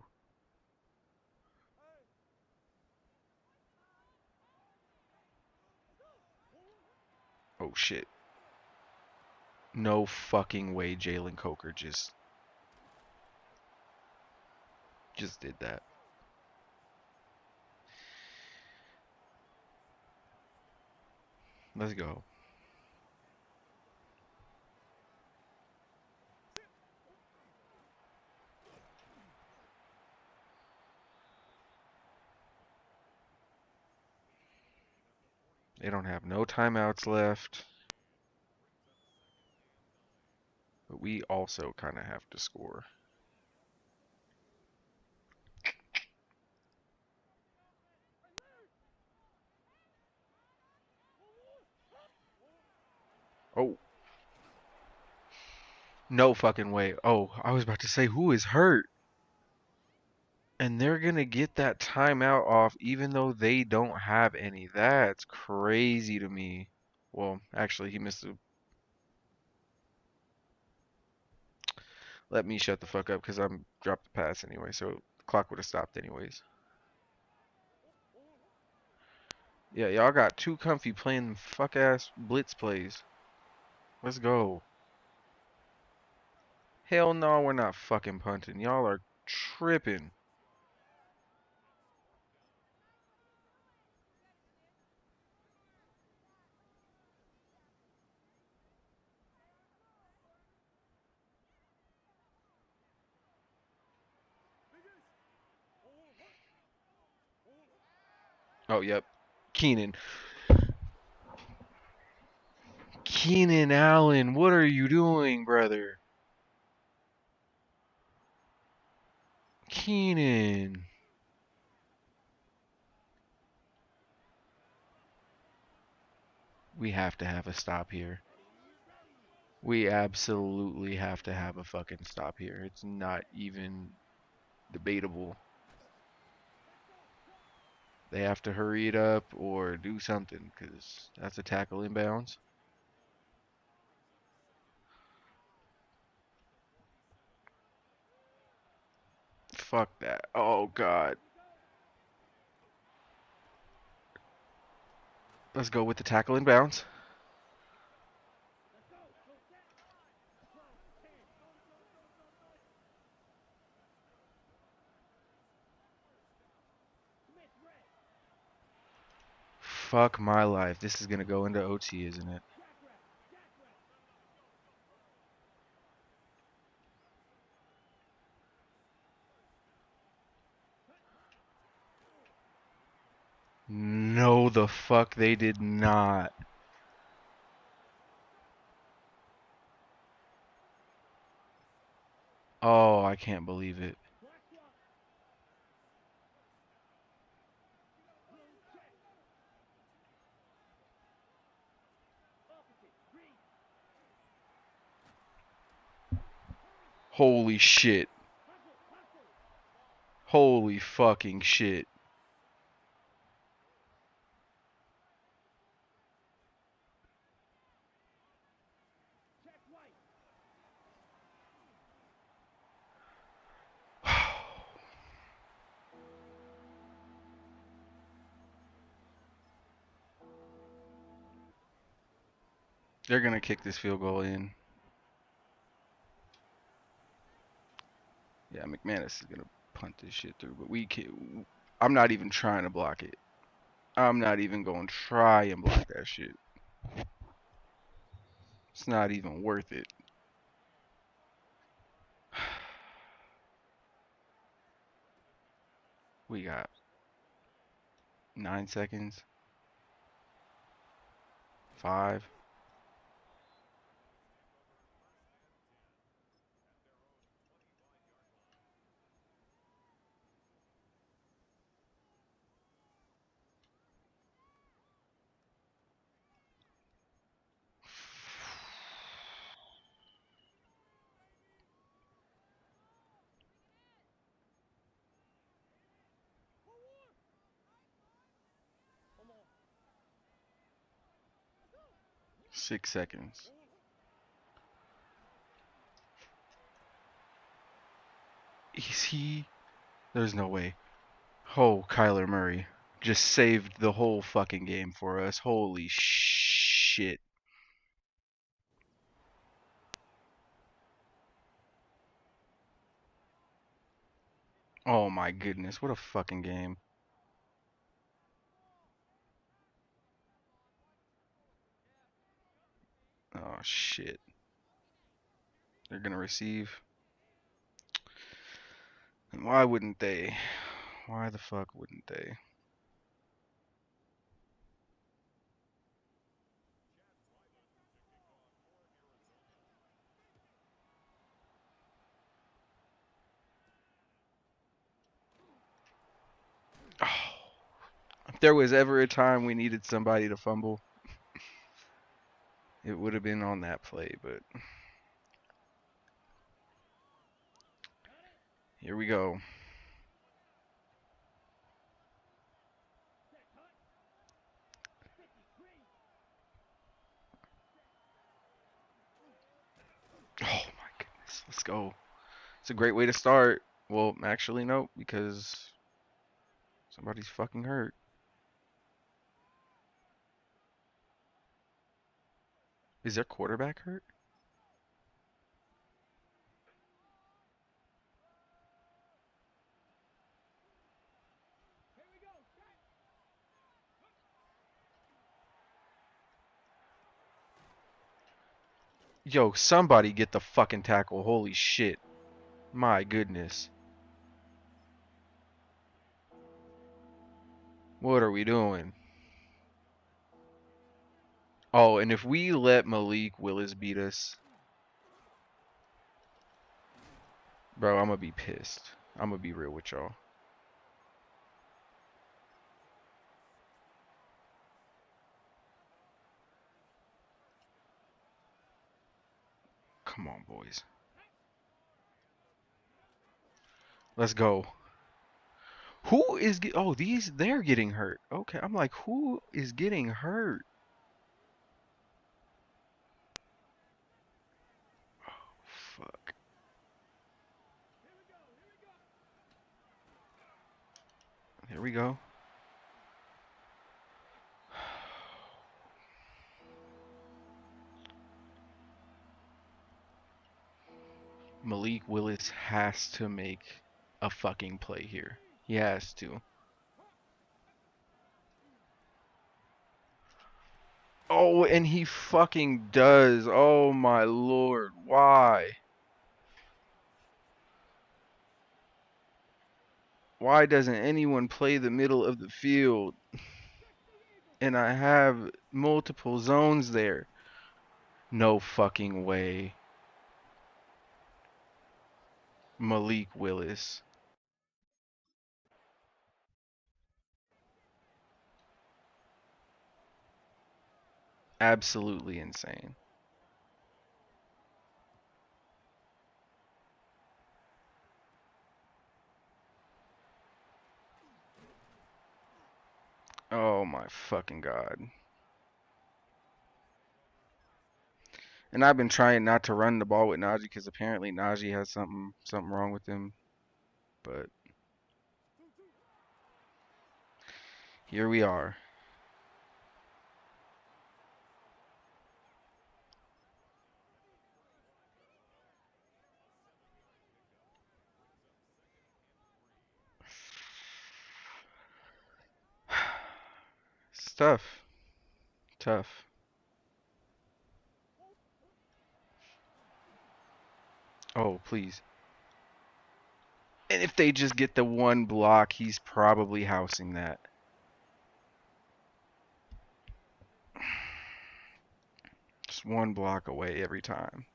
Oh shit. No fucking way Jalen Coker just did that. Let's go. They don't have no timeouts left. But we also kind of have to score. Oh, no fucking way. Oh, I was about to say, who is hurt? And they're going to get that timeout off even though they don't have any. That's crazy to me. Well, actually, he missed a. Let me shut the fuck up because I'm dropped the pass anyway, so the clock would have stopped anyways. Yeah, y'all got too comfy playing fuck ass blitz plays. Let's go. Hell no, we're not fucking punting. Y'all are tripping. Oh, yep. Keenan. Keenan Allen, what are you doing, brother? Keenan. We have to have a stop here. We absolutely have to have a fucking stop here. It's not even debatable. They have to hurry it up or do something because that's a tackle inbounds. Fuck that. Oh, God. Let's go with the tackle inbounds. Fuck my life. This is going to go into OT, isn't it? No, the fuck they did not. Oh, I can't believe it. Holy shit. Holy fucking shit. They're going to kick this field goal in. Yeah, McManus is going to punt this shit through, but we can't. I'm not even trying to block it. I'm not even going to try and block that shit. It's not even worth it. We got 9 seconds. 5. 6 seconds. Is he? There's no way. Oh, Kyler Murray just saved the whole fucking game for us. Holy shit. Oh my goodness, what a fucking game. Oh shit. They're gonna receive. And why wouldn't they? Why the fuck wouldn't they? Oh, if there was ever a time we needed somebody to fumble, it would have been on that play, but here we go. Oh my goodness, let's go. It's a great way to start. Well, actually, no, because somebody's fucking hurt. Is their quarterback hurt? Yo, somebody get the fucking tackle. Holy shit. My goodness. What are we doing? Oh, and if we let Malik Willis beat us, bro, I'm gonna be pissed. I'm gonna be real with y'all. Come on, boys. Let's go. Who is get? Oh, they're getting hurt. Okay, I'm like, who is getting hurt? Fuck. Here we go. Malik Willis has to make a fucking play here. He has to. Oh, and he fucking does. Oh my lord. Why? Why doesn't anyone play the middle of the field? And I have multiple zones there. No fucking way. Malik Willis. Absolutely insane. Oh my fucking god. And I've been trying not to run the ball with Najee because apparently Najee has something wrong with him. But here we are. It's tough. Tough. Oh, please. And if they just get the one block, he's probably housing that. Just one block away every time.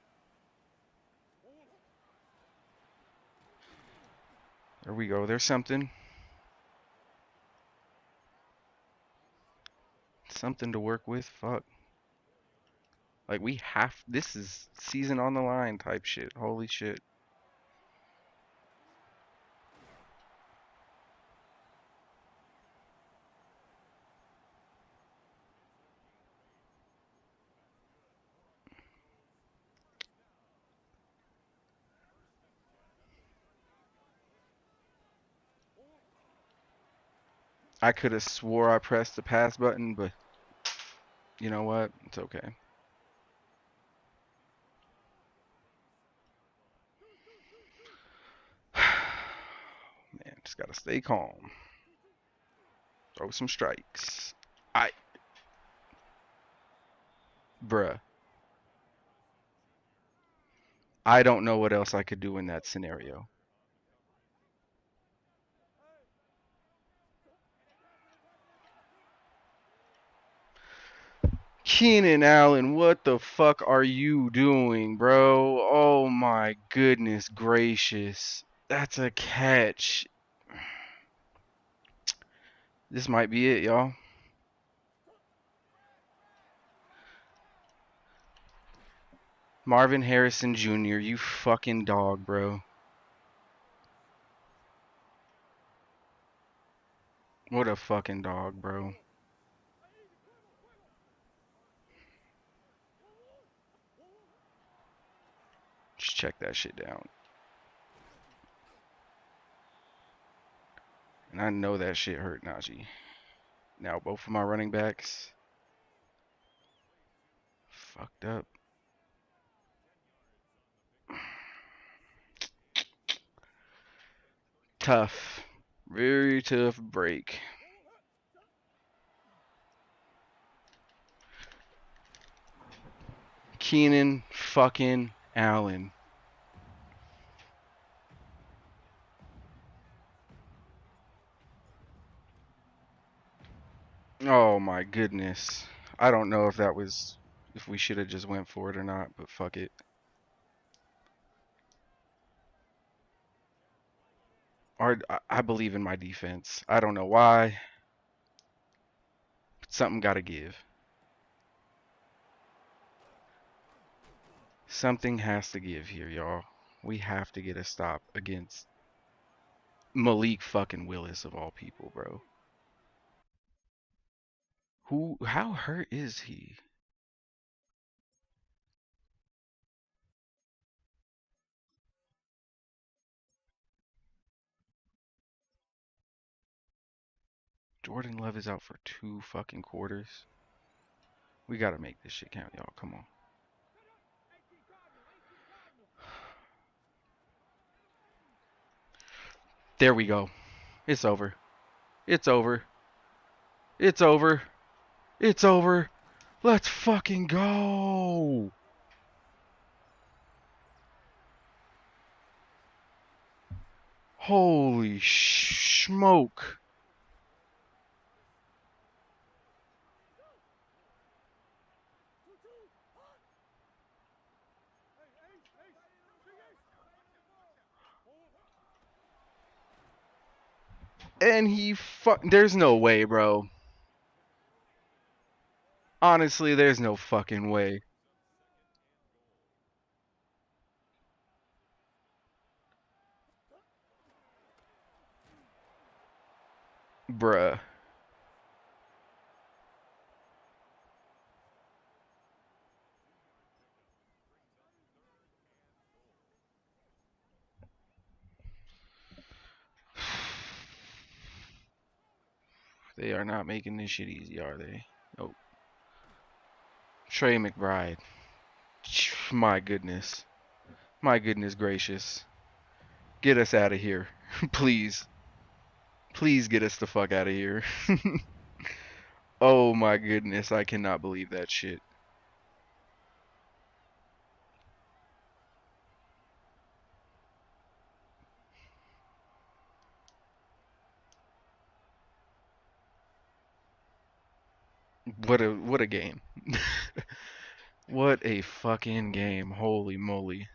There we go. There's something. Something to work with. Fuck. Like we have this is season on the line type shit. Holy shit. I could have swore I pressed the pass button, but you know what? It's okay. Man, just gotta stay calm. Throw some strikes. I Bruh. I don't know what else I could do in that scenario. Keenan Allen, what the fuck are you doing, bro? Oh my goodness gracious. That's a catch. This might be it, y'all. Marvin Harrison Jr., you fucking dog, bro. What a fucking dog, bro. Just check that shit down. And I know that shit hurt Najee. Now both of my running backs fucked up. Tough. Very tough break. Keenan fucking Allen. Oh my goodness. I don't know if that was if we should have just went for it or not, but fuck it. I believe in my defense. I don't know why. But something got to give. Something has to give here, y'all. We have to get a stop against Malik fucking Willis of all people, bro. Who? How hurt is he? Jordan Love is out for 2 fucking quarters. We gotta make this shit count, y'all. Come on. There we go. It's over. It's over. It's over. It's over. Let's fucking go. Holy smoke. And there's no way, bro. Honestly, there's no fucking way. Bruh. They are not making this shit easy, are they? Oh. Trey McBride. My goodness. My goodness gracious. Get us out of here. Please. Please get us the fuck out of here. Oh my goodness, I cannot believe that shit. What a game. What a fucking game. Holy moly.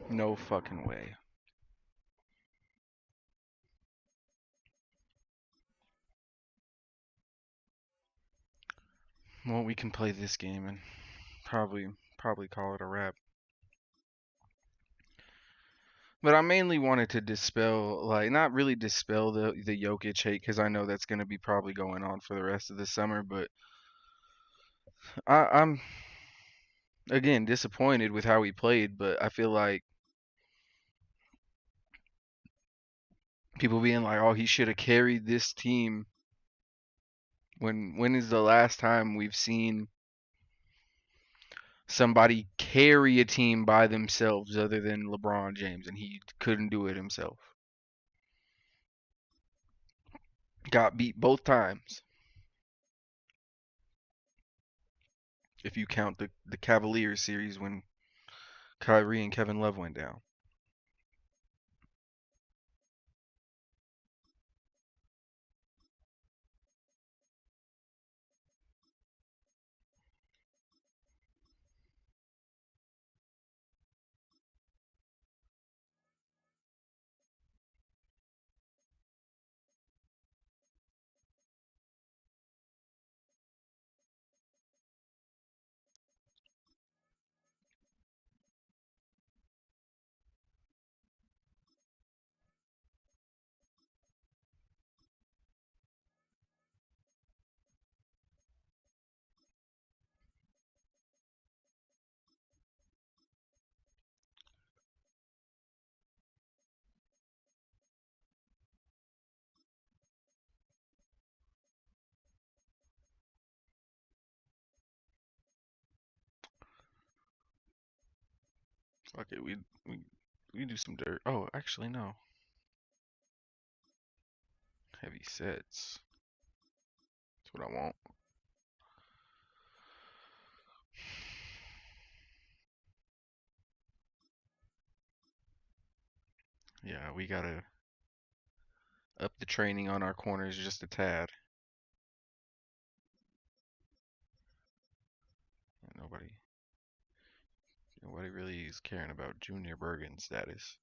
No fucking way. Well, we can play this game and probably call it a wrap. But I mainly wanted to dispel, like, not really dispel the Jokic hate because I know that's going to be probably going on for the rest of the summer. But I'm again disappointed with how he played. But I feel like people being like, "Oh, he should have carried this team." When is the last time we've seen somebody carry a team by themselves other than LeBron James, and he couldn't do it himself? Got beat both times if you count the Cavaliers series when Kyrie and Kevin Love went down. Okay, we do some dirt. Oh, actually no. Heavy sets. That's what I want. Yeah, we gotta up the training on our corners just a tad. Nobody nobody really is caring about Junior Bergen's status.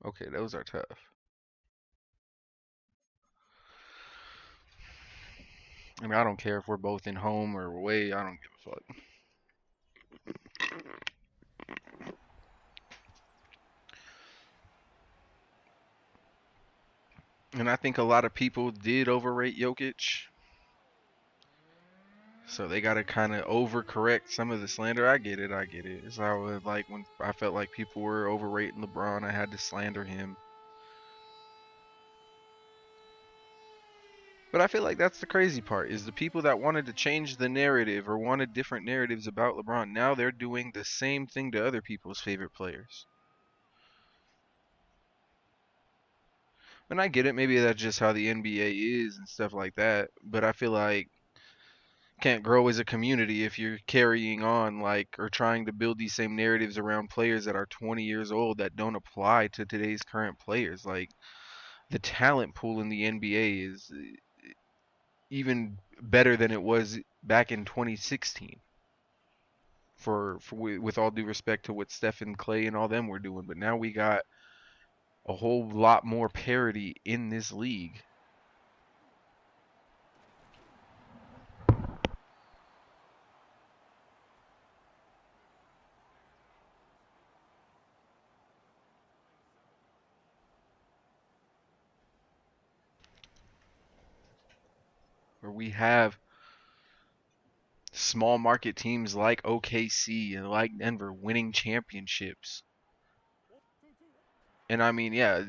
Okay, those are tough. I mean, I don't care if we're both in home or away. I don't give a fuck. And I think a lot of people did overrate Jokic, so they got to kind of overcorrect some of the slander. I get it. I get it. It's how like when I felt like people were overrating LeBron, I had to slander him. But I feel like that's the crazy part is the people that wanted to change the narrative or wanted different narratives about LeBron, now they're doing the same thing to other people's favorite players. And I get it, maybe that's just how the NBA is and stuff like that, but I feel like can't grow as a community if you're carrying on like or trying to build these same narratives around players that are 20 years old that don't apply to today's current players. Like the talent pool in the NBA is even better than it was back in 2016. For with all due respect to what Stephen Clay and all them were doing, but now we got a whole lot more parity in this league. Where we have small market teams like OKC and like Denver winning championships. And I mean, yeah,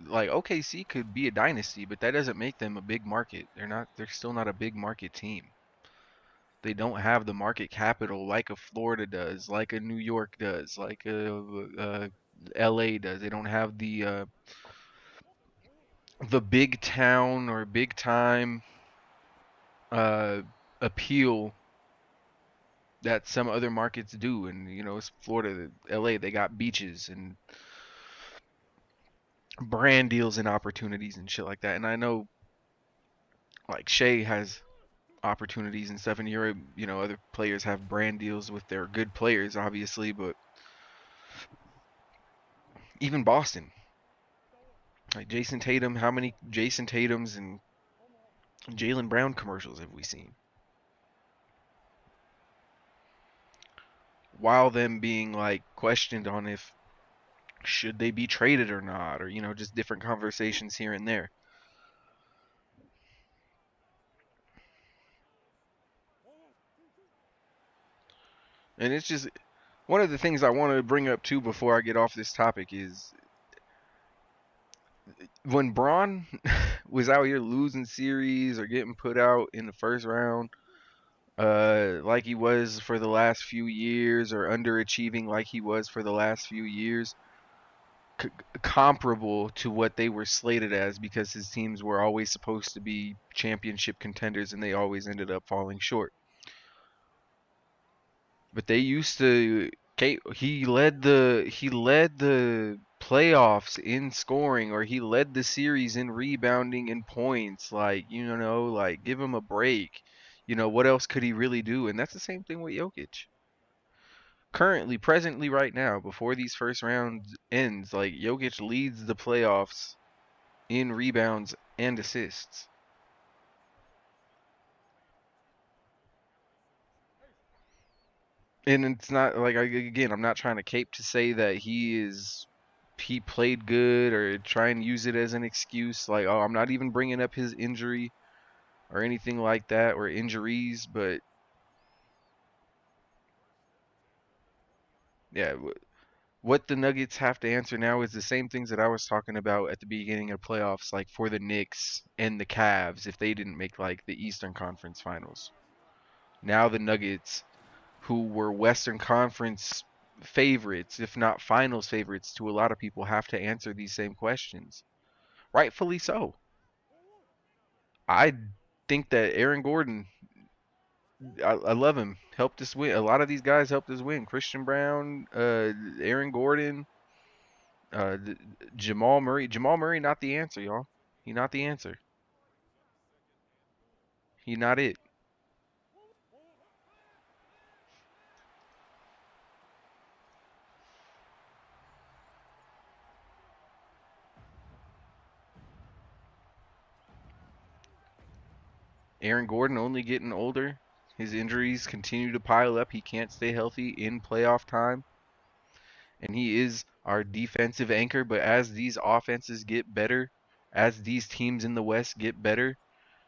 like OKC could be a dynasty, but that doesn't make them a big market. They're still not a big market team. They don't have the market capital like a Florida does, like a New York does, like a LA does. They don't have the big town or big time uh appeal that some other markets do. And it's Florida, LA, they got beaches and brand deals and opportunities and shit like that. And I know like Shea has opportunities and stuff in Europe. Other players have brand deals with their good players, obviously, but even Boston, like Jason Tatum, how many Jason Tatums and Jaylen Brown commercials have we seen? While them being like questioned on if should they be traded or not, or just different conversations here and there. And it's just one of the things I want to bring up too before I get off this topic is when Braun was out here losing series or getting put out in the first round, like he was for the last few years, or underachieving like he was for the last few years, c- comparable to what they were slated as, because his teams were always supposed to be championship contenders and they always ended up falling short. But they used to. He led the playoffs in scoring, or he led the series in rebounding and points. Like give him a break. What else could he really do? And that's the same thing with Jokic. Currently, presently, right now, before these first rounds ends, like Jokic leads the playoffs in rebounds and assists. And it's not like, again, I'm not trying to cape to say that he played good or try and use it as an excuse. Like, oh, I'm not even bringing up his injury or anything like that, or injuries, but yeah, what the Nuggets have to answer now is the same things that I was talking about at the beginning of playoffs, like for the Knicks and the Cavs if they didn't make like the Eastern Conference Finals. Now the Nuggets, who were Western Conference favorites, if not finals favorites to a lot of people, have to answer these same questions. Rightfully so. I think that Aaron Gordon, I love him, helped us win. A lot of these guys helped us win. Christian Brown, Aaron Gordon, uh, Jamal Murray. Jamal Murray, not the answer, y'all. He not the answer. He not it. Aaron Gordon only getting older. His injuries continue to pile up. He can't stay healthy in playoff time. And he is our defensive anchor. But as these offenses get better, as these teams in the West get better,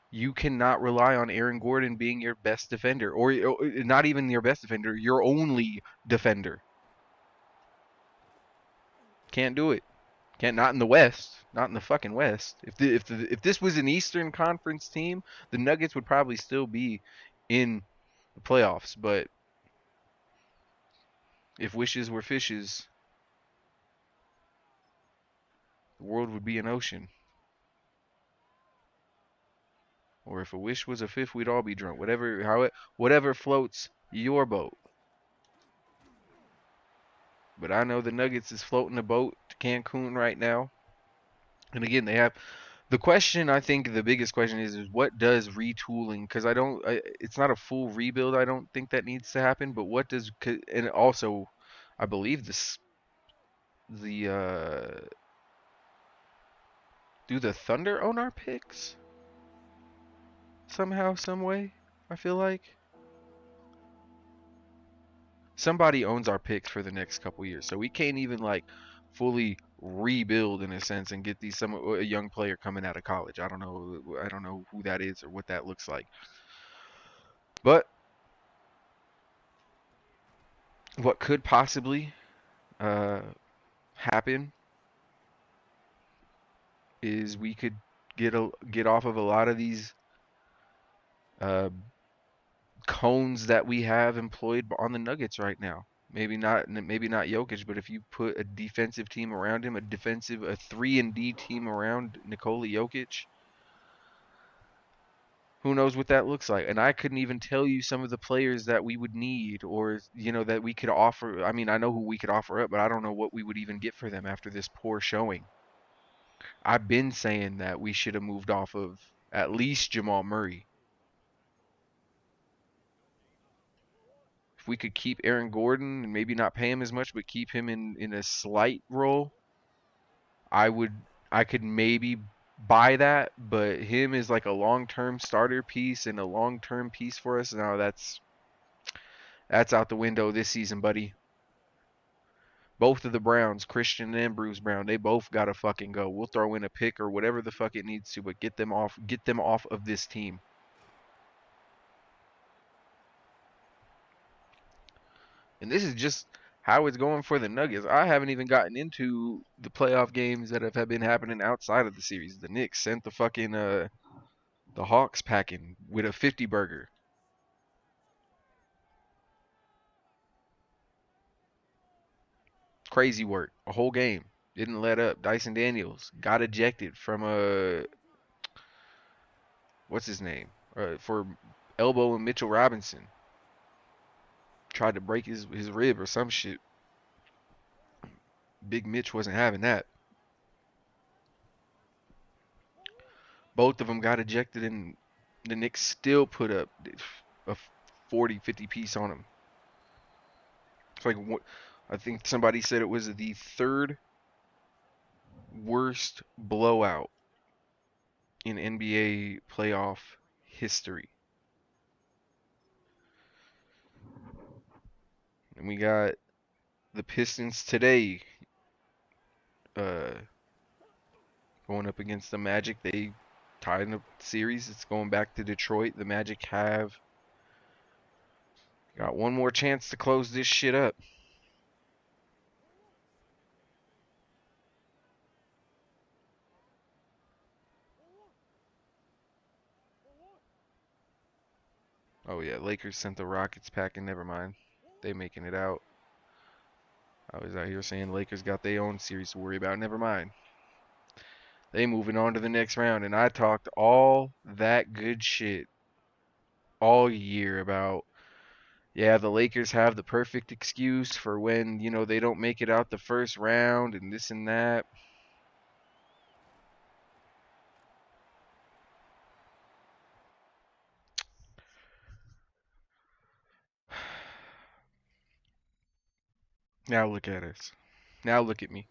you cannot rely on Aaron Gordon being your best defender, or not even your best defender, your only defender. Can't do it. Can't, not in the West, not in the fucking West. If this was an Eastern Conference team, the Nuggets would probably still be in the playoffs. But if wishes were fishes, the world would be an ocean. Or if a wish was a fifth, we'd all be drunk. Whatever floats your boat. But I know the Nuggets is floating a boat to Cancun right now. And again, they have The question, I think the biggest question is what does retooling, because it's not a full rebuild, I don't think that needs to happen, but what does, and also, I believe the do the Thunder own our picks somehow, some way? I feel like somebody owns our picks for the next couple years, so we can't even like fully rebuild in a sense and get a young player coming out of college. I don't know who that is or what that looks like. But what could possibly uh, happen is we could get off of a lot of these uh, cones that we have employed on the Nuggets right now. Maybe not Jokic, but if you put a defensive team around him, a 3-and-D team around Nikola Jokic, who knows what that looks like? And I couldn't even tell you some of the players that we would need, or that we could offer. I mean, I know who we could offer up, but I don't know what we would even get for them after this poor showing. I've been saying that we should have moved off of at least Jamal Murray. If we could keep Aaron Gordon and maybe not pay him as much, but keep him in a slight role, I would I could maybe buy that. But him is like a long-term starter piece and a long-term piece for us. Now that's out the window this season, buddy. Both of the Browns, Christian and Bruce Brown, they both gotta fucking go. We'll throw in a pick or whatever the fuck it needs to, but get them off of this team. And this is just how it's going for the Nuggets. I haven't even gotten into the playoff games that have been happening outside of the series. The Knicks sent the Hawks packing with a 50 burger. Crazy work. A whole game. Didn't let up. Dyson Daniels got ejected from a what's his name? For elbowing Mitchell Robinson. Tried to break his rib or some shit. Big Mitch wasn't having that. Both of them got ejected, and the Knicks still put up a 40, 50 piece on them. It's like I think somebody said it was the third worst blowout in NBA playoff history. And we got the Pistons today uh, going up against the Magic. They tied up the series. It's going back to Detroit. The Magic have got one more chance to close this shit up. Oh yeah, Lakers sent the Rockets packing. Never mind. They making it out. I was out here saying Lakers got their own series to worry about. Never mind. They moving on to the next round, and I talked all that good shit all year about, yeah, the Lakers have the perfect excuse for when, they don't make it out the first round and this and that. Now look at us. Now look at me.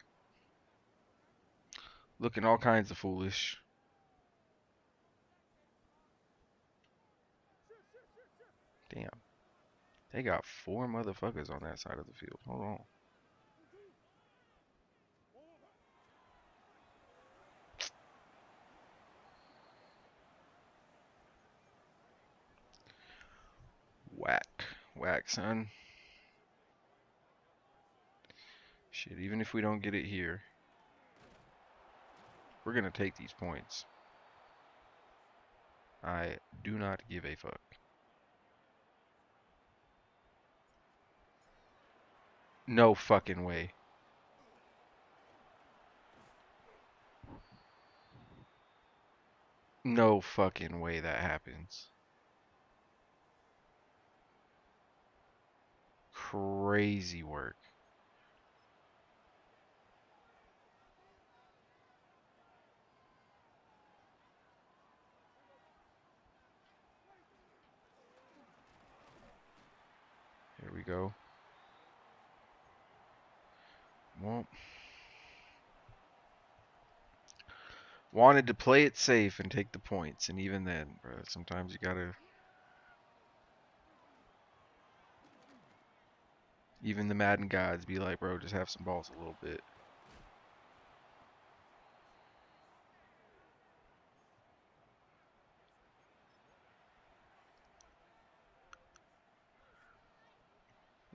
Looking all kinds of foolish. Damn. They got 4 motherfuckers on that side of the field. Hold on. Whack. Whack, son. Shit, even if we don't get it here, we're going to take these points. I do not give a fuck. No fucking way. No fucking way that happens. Crazy work. we go. Well, wanted to play it safe and take the points, and even then, bro, sometimes you gotta. Even the Madden gods be like, bro, just have some balls a little bit.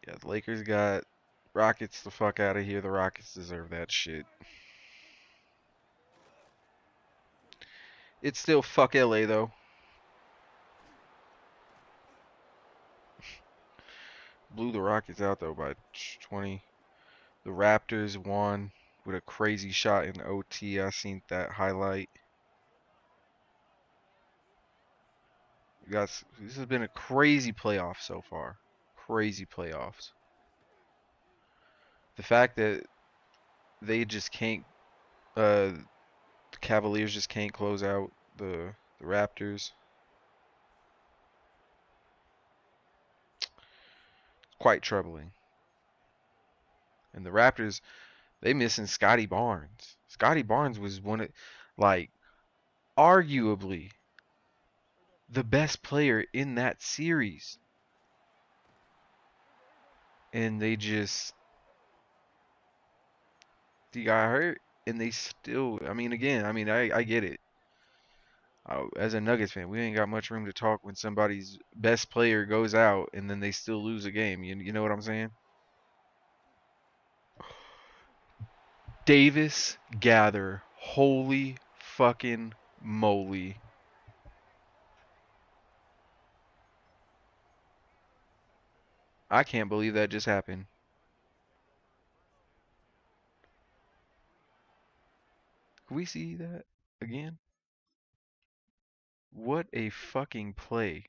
Yeah, the Lakers got Rockets the fuck out of here. The Rockets deserve that shit. It's still fuck LA though. Blew the Rockets out though by 20. The Raptors won with a crazy shot in OT. I seen that highlight. Guys, this has been a crazy playoff so far. Crazy playoffs. The fact that they just can't, the Cavaliers just can't close out the Raptors. Quite troubling. And the Raptors, they missing Scotty Barnes. Scotty Barnes was one of, like, arguably the best player in that series. And they just, he got hurt. And they still, I mean, again, I get it. As a Nuggets fan, we ain't got much room to talk when somebody's best player goes out and then they still lose a game. You know what I'm saying? Davis Gather. Holy fucking moly. I can't believe that just happened. Can we see that again? What a fucking play.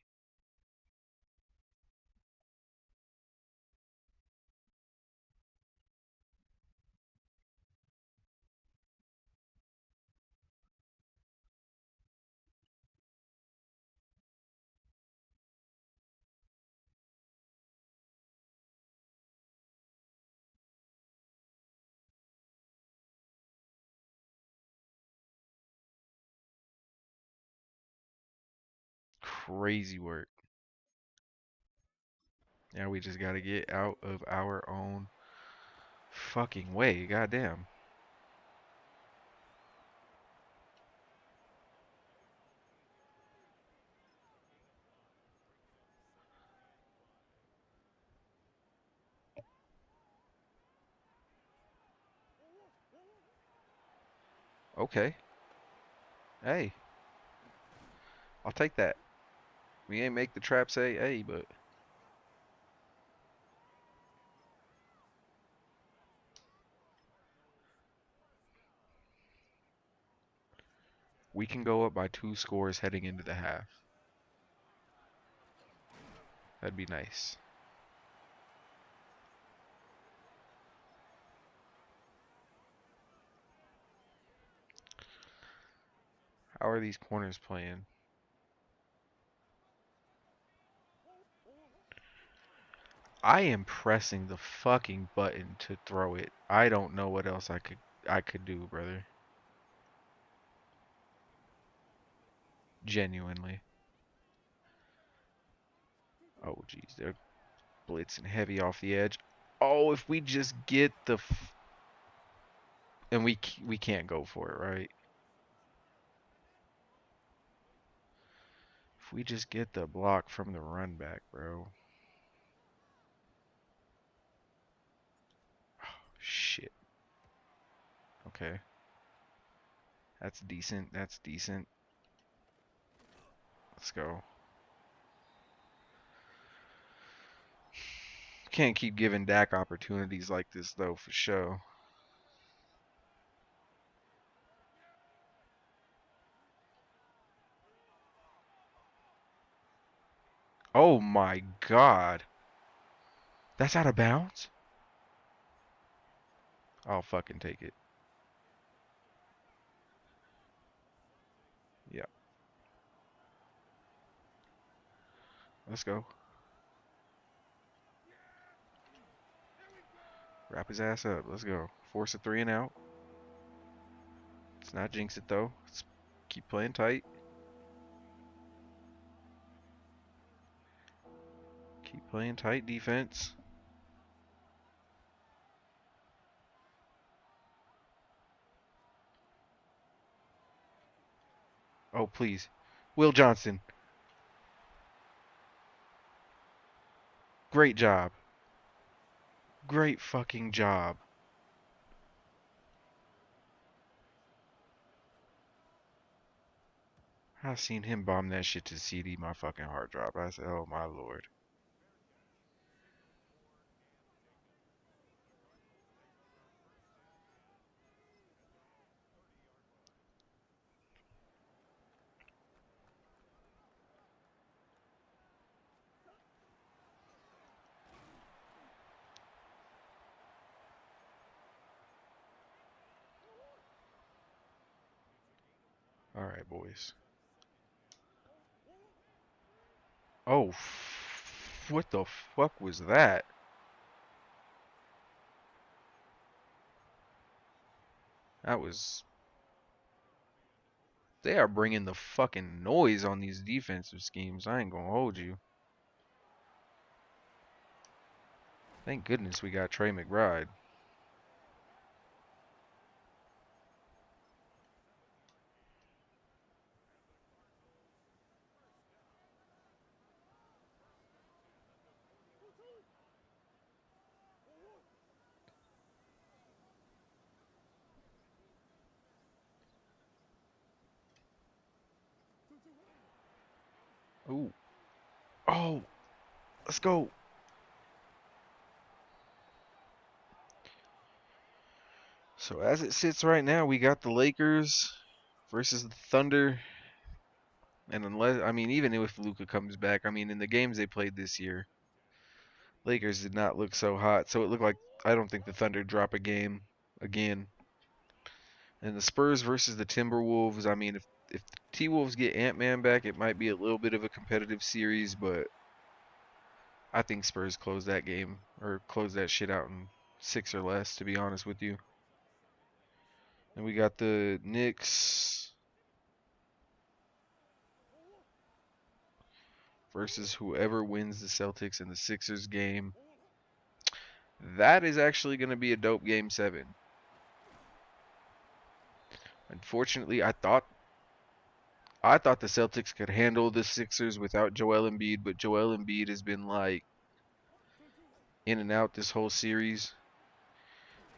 Crazy work. Now we just gotta get out of our own fucking way. Goddamn. Okay. Hey, I'll take that. We ain't make the trap say hey, but we can go up by 2 scores heading into the half. That'd be nice. How are these corners playing? I am pressing the fucking button to throw it. I don't know what else I could do, brother. Genuinely. Oh jeez, they're blitzing heavy off the edge. Oh, if we just get the and we can't go for it, right? If we just get the block from the run back, bro. Shit. Okay. That's decent. That's decent. Let's go. Can't keep giving Dak opportunities like this though, for sure. Oh my god. That's out of bounds? I'll fucking take it. Yeah. Let's go. Wrap his ass up. Let's go. Force a 3 and out. Let's not jinx it though. Let's keep playing tight. Keep playing tight defense. Oh, please. Will Johnson. Great job. Great fucking job. I seen him bomb that shit to CD. My fucking heart dropped. I said, oh my lord. Alright, boys. Oh, what the fuck was that? That was. They are bringing the fucking noise on these defensive schemes. I ain't gonna hold you. Thank goodness we got Trey McBride. Ooh. Oh, let's go. So as it sits right now, we got the Lakers versus the Thunder. And unless, I mean, even if Luka comes back, I mean, in the games they played this year, Lakers did not look so hot. So it looked like I don't think the Thunder drop a game again. And the Spurs versus the Timberwolves, I mean, if the T-Wolves get Ant-Man back, it might be a little bit of a competitive series, but I think Spurs close that game or close that shit out in 6 or less, to be honest with you. And we got the Knicks versus whoever wins the Celtics and the Sixers game. That is actually going to be a dope game 7. Unfortunately, I thought the Celtics could handle the Sixers without Joel Embiid, but Joel Embiid has been like in and out this whole series.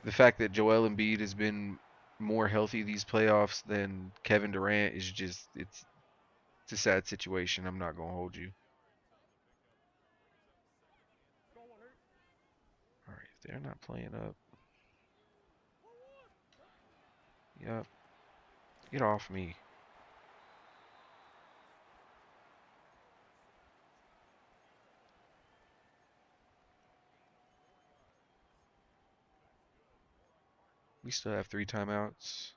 The fact that Joel Embiid has been more healthy these playoffs than Kevin Durant is just it's a sad situation. I'm not gonna hold you. All right, if they're not playing up, yep, get off me. We still have 3 timeouts.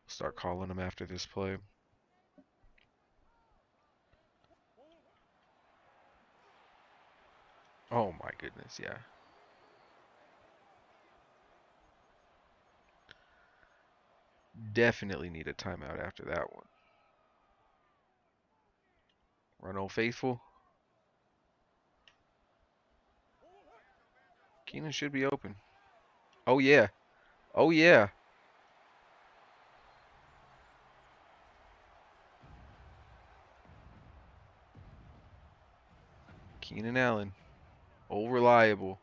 Start calling them after this play. Oh my goodness, yeah. Definitely need a timeout after that one. Run Old Faithful. Keenan should be open. Oh yeah. Oh yeah. Keenan Allen. Old reliable.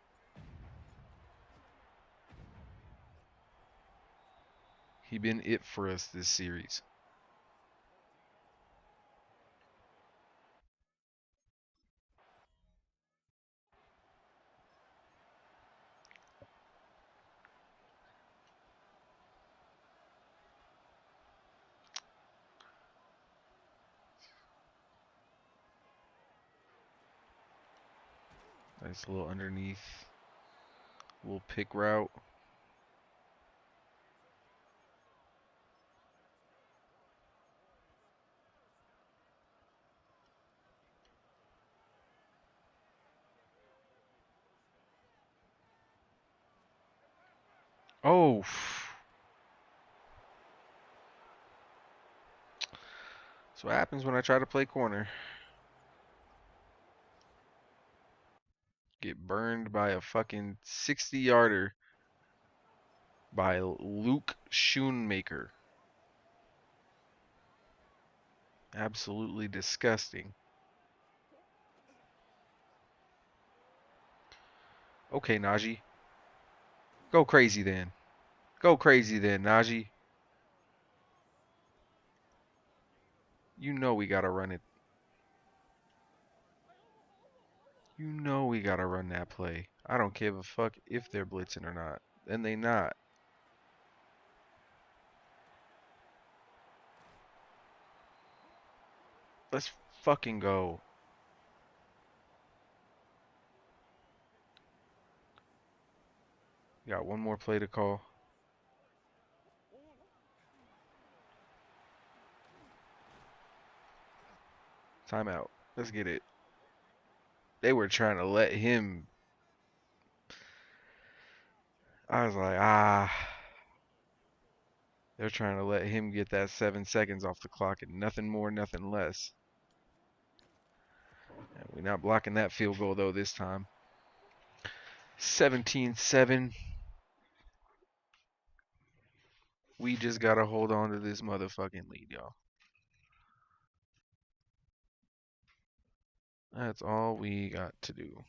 He been it for us this series. Nice little underneath. Little pick route. Oh. That's what happens when I try to play corner. Get burned by a fucking 60-yarder by Luke Schoonmaker. Absolutely disgusting. Okay, Najee. Go crazy then. Go crazy then, Najee. You know we gotta run it. You know we gotta run that play. I don't give a fuck if they're blitzing or not. And they not. Let's fucking go. Got one more play to call. Timeout. Let's get it. They were trying to let him. I was like, they're trying to let him get that 7 seconds off the clock and nothing more, nothing less. And we're not blocking that field goal though this time. 17-7. We just gotta hold on to this motherfucking lead, y'all. That's all we got to do.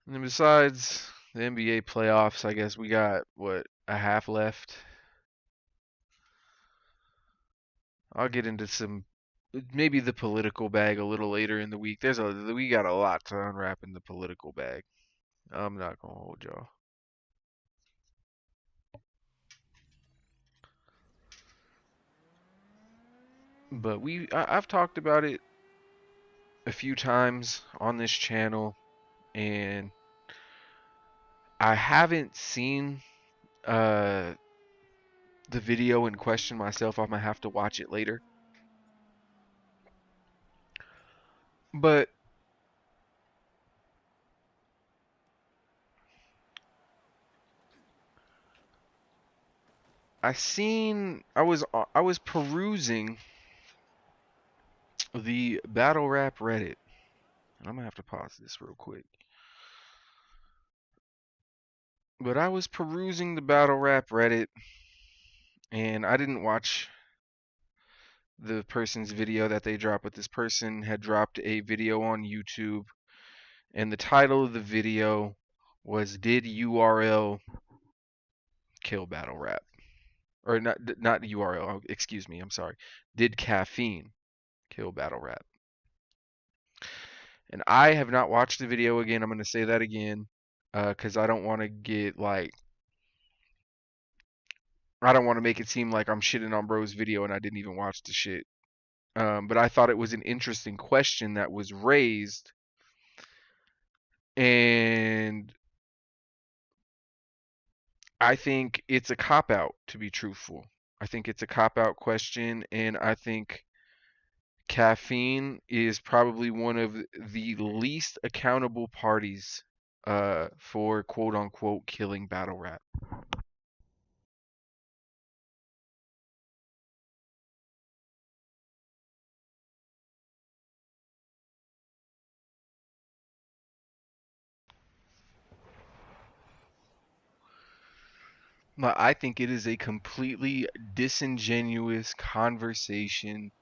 And then besides the NBA playoffs, I guess we got, what, a half left? I'll get into some, maybe the political bag a little later in the week. We got a lot to unwrap in the political bag. I'm not gonna hold y'all. But I've talked about it a few times on this channel, and I haven't seen uh the video in question myself. I'm gonna have to watch it later. But I was perusing the battle rap Reddit. And I'm gonna have to pause this real quick. But I was perusing the battle rap Reddit, and I didn't watch the person's video that they dropped, but this person had dropped a video on YouTube, and the title of the video was "Did URL Kill Battle Rap?" Or not URL. Excuse me. I'm sorry. Did caffeine kill battle rap? And I have not watched the video again. I'm gonna say that again, because I don't want to get like I don't want to make it seem like I'm shitting on bro's video and I didn't even watch the shit. But I thought it was an interesting question that was raised, and I think it's a cop out, to be truthful. I think it's a cop out question, and I think caffeine is probably one of the least accountable parties for quote unquote killing battle rap. But I think it is a completely disingenuous conversation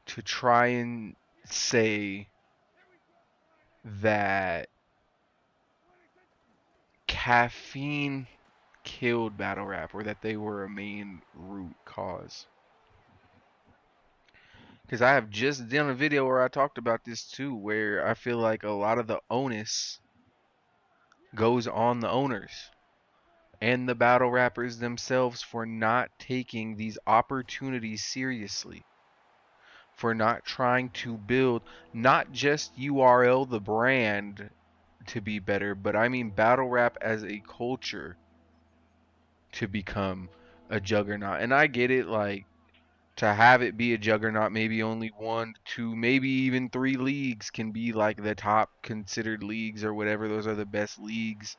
to try and say that caffeine killed battle rap or that they were a main root cause. Because I have just done a video where I talked about this too, where I feel like a lot of the onus goes on the owners and the battle rappers themselves for not taking these opportunities seriously, for not trying to build not just URL the brand to be better, but I mean battle rap as a culture to become a juggernaut. And I get it, like To have it be a juggernaut, maybe only one, two, maybe even three leagues can be like the top considered leagues or whatever. Those are the best leagues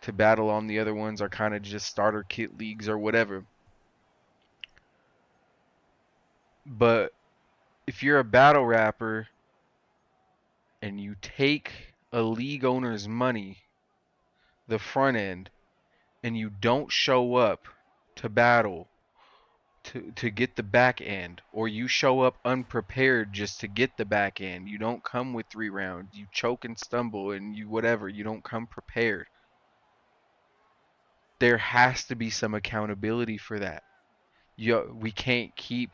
to battle on. The other ones are kind of just starter kit leagues or whatever. But if you're a battle rapper and you take a league owner's money, the front end, and you don't show up to battle to get the back end, or you show up unprepared just to get the back end, you don't come with 3 rounds, you choke and stumble and you whatever, you don't come prepared. There has to be some accountability for that. We can't keep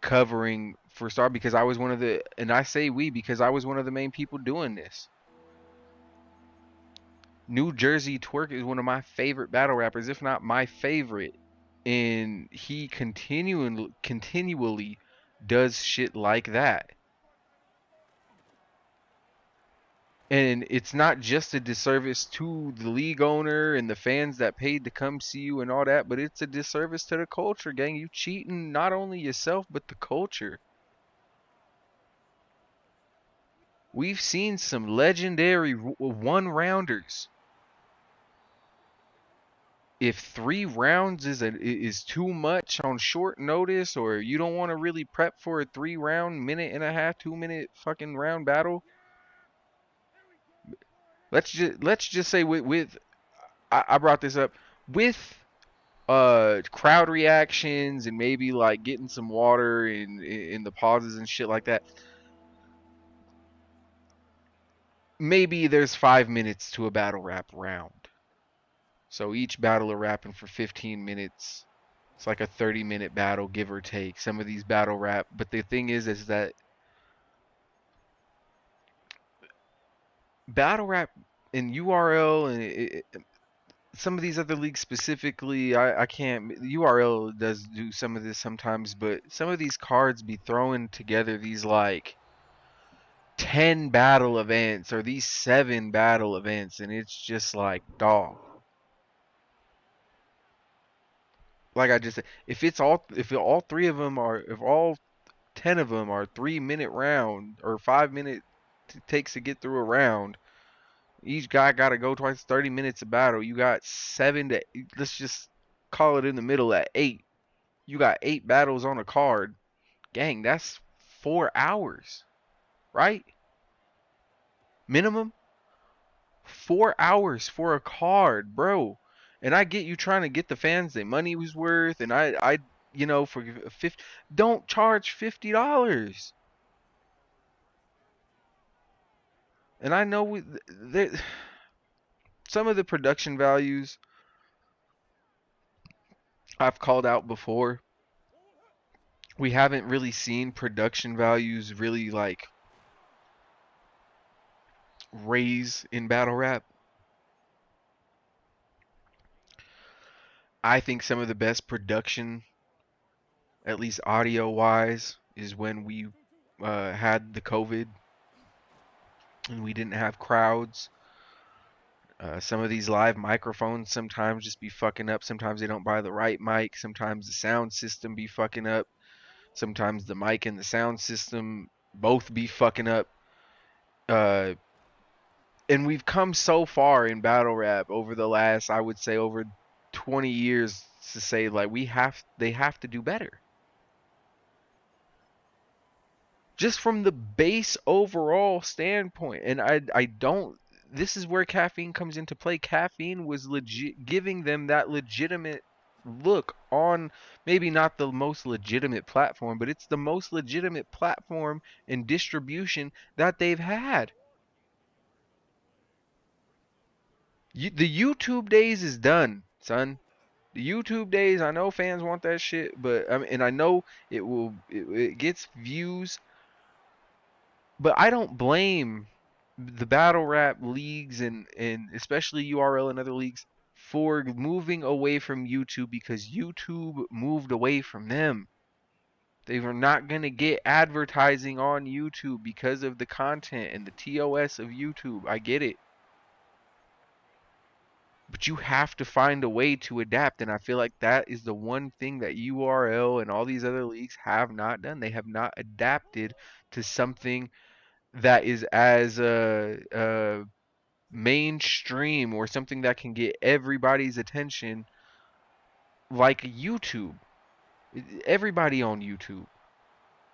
covering for Star because I was one of the, and I say we because I was one of the main people doing this. New Jersey Twerk is one of my favorite battle rappers, if not my favorite. And he continually does shit like that. And it's not just a disservice to the league owner and the fans that paid to come see you and all that, but it's a disservice to the culture, gang. You cheating not only yourself, but the culture. We've seen some legendary one-rounders. If 3 rounds is too much on short notice, or you don't want to really prep for a 3 round, minute and a half, 2 minute fucking round battle, let's just say with I brought this up with crowd reactions and maybe like getting some water in the pauses and shit like that. Maybe there's 5 minutes to a battle rap round. So each battler rapping for 15 minutes. It's like a 30-minute battle, give or take. Some of these battle rap, but the thing is that battle rap in URL and some of these other leagues specifically, I can't. URL does do some of this sometimes, but some of these cards be throwing together these like 10 battle events or these 7 battle events, and it's just like, dog. Like I just said, if all 3 of them are, if all 10 of them are 3-minute round or 5 minute takes to get through a round, each guy got to go twice, 30 minutes of battle. You got 7 to, let's just call it in the middle at 8. You got 8 battles on a card. Gang, that's 4 hours, right? Minimum 4 hours for a card, bro. And I get you trying to get the fans their money was worth, and I for 50, don't charge $50. And I know some of the production values I've called out before. We haven't really seen production values really like raise in battle rap. I think some of the best production, at least audio wise, is when we had the COVID and we didn't have crowds. Some of these live microphones sometimes just be fucking up. Sometimes they don't buy the right mic. Sometimes the sound system be fucking up. Sometimes the mic and the sound system both be fucking up. And we've come so far in battle rap over the last, I would say, over 20 years to say like they have to do better. Just from the base overall standpoint. And I don't, this is where caffeine comes into play. Caffeine was legit giving them that legitimate look on maybe not the most legitimate platform, but it's the most legitimate platform and distribution that they've had. The YouTube days is done, son. The YouTube days, I know fans want that shit, but I mean, and I know it gets views, but I don't blame the battle rap leagues and especially URL and other leagues for moving away from YouTube because YouTube moved away from them. They were not going to get advertising on YouTube because of the content and the TOS of YouTube. I get it. but you have to find a way to adapt. And I feel like that is the one thing that URL and all these other leagues have not done. They have not adapted to something that is as mainstream or something that can get everybody's attention like YouTube. Everybody on YouTube.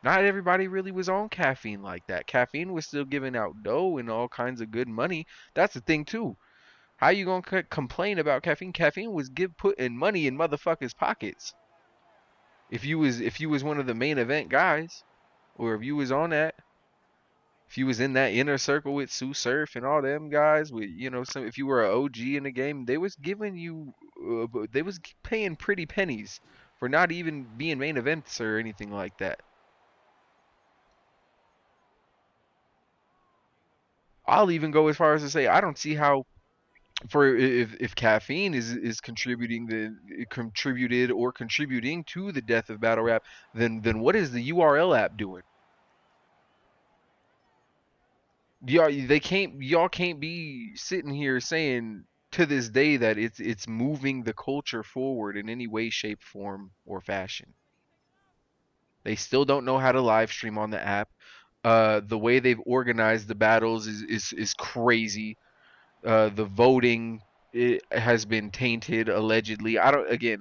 Not everybody really was on caffeine like that. Caffeine was still giving out dough and all kinds of good money. That's the thing too. How you gonna complain about caffeine? Caffeine was putting money in motherfuckers' pockets. If you was one of the main event guys, or if you was on that, if you was in that inner circle with Sue Surf and all them guys, with some, if you were an OG in the game, they was giving you, they was paying pretty pennies for not even being main events or anything like that. I'll even go as far as to say I don't see how, for if caffeine is contributed or contributing to the death of battle rap, then what is the URL app doing? Y'all can't be sitting here saying to this day that it's moving the culture forward in any way, shape, form, or fashion. They still don't know how to live stream on the app. The way they've organized the battles is crazy. The voting, it has been tainted allegedly. I don't. Again,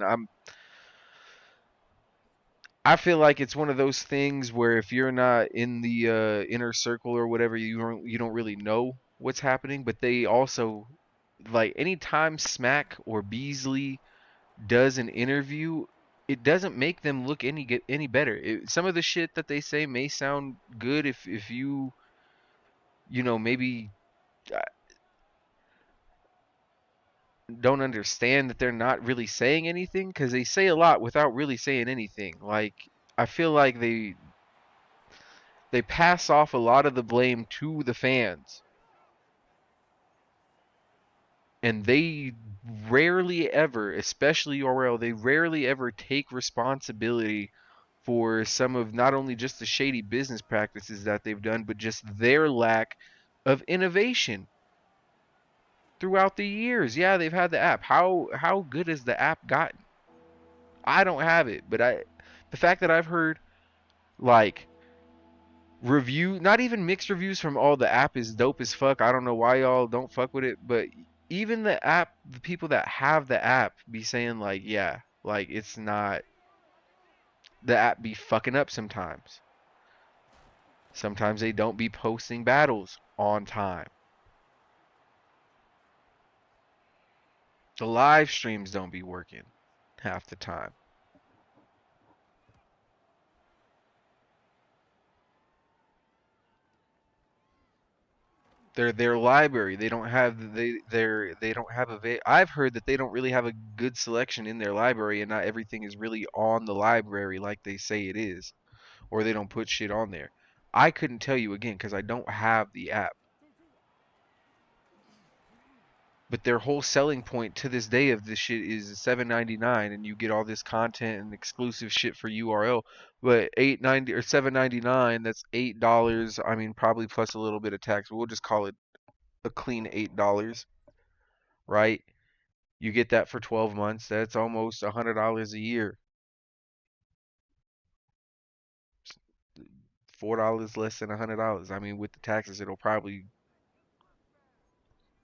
I feel like it's one of those things where if you're not in the inner circle or whatever, you don't really know what's happening. But they also, like, anytime Smack or Beasley does an interview, it doesn't make them look any better. Some of the shit that they say may sound good if maybe uh, don't understand that they're not really saying anything, because they say a lot without really saying anything. Like, I feel like they pass off a lot of the blame to the fans, and they rarely ever, especially Orel, they rarely ever take responsibility for some of not only just the shady business practices that they've done, but just their lack of innovation throughout the years. Yeah, they've had the app. How good has the app gotten? I don't have it, but the fact that I've heard, like, not even mixed reviews from, all the app is dope as fuck. I don't know why y'all don't fuck with it, but even the people that have the app be saying, like, yeah, like, it's not, the app be fucking up sometimes. Sometimes they don't be posting battles on time. The live streams don't be working half the time. Their library, they don't have they don't have I've heard that they don't really have a good selection in their library, and not everything is really on the library like they say it is, or they don't put shit on there. I couldn't tell you again because I don't have the app. But their whole selling point to this day of this shit is $7.99, and you get all this content and exclusive shit for URL. But $8.90 or $7.99, that's $8. I mean, probably plus a little bit of tax. We'll just call it a clean $8, right? You get that for 12 months. That's almost $100 a year. $4 less than $100. I mean, with the taxes, it'll probably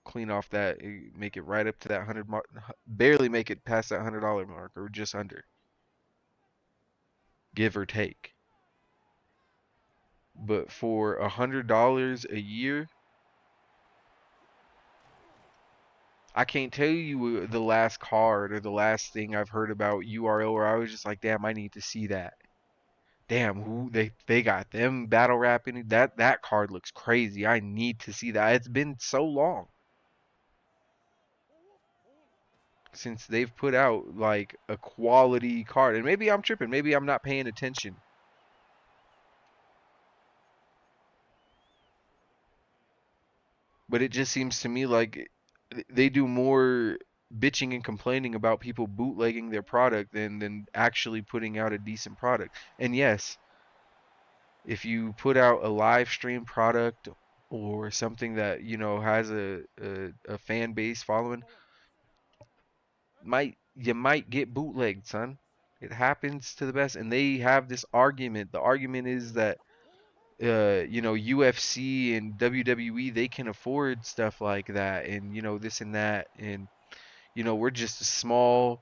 clean off that, make it right up to that 100 mark, barely make it past that $100 mark, or just under, give or take. But for $100 a year, I can't tell you the last card or the last thing I've heard about URL where I was just like, damn, I need to see that. Damn, who they got them battle rapping, that card looks crazy. I need to see that. It's been so long since they've put out like a quality card. And maybe I'm tripping, maybe I'm not paying attention. But it just seems to me like they do more bitching and complaining about people bootlegging their product than actually putting out a decent product. And yes, if you put out a live stream product or something that has a fan base following, you might get bootlegged, son. It happens to the best, and they have this argument. The argument is that UFC and WWE, they can afford stuff like that, and this and that, and we're just a small,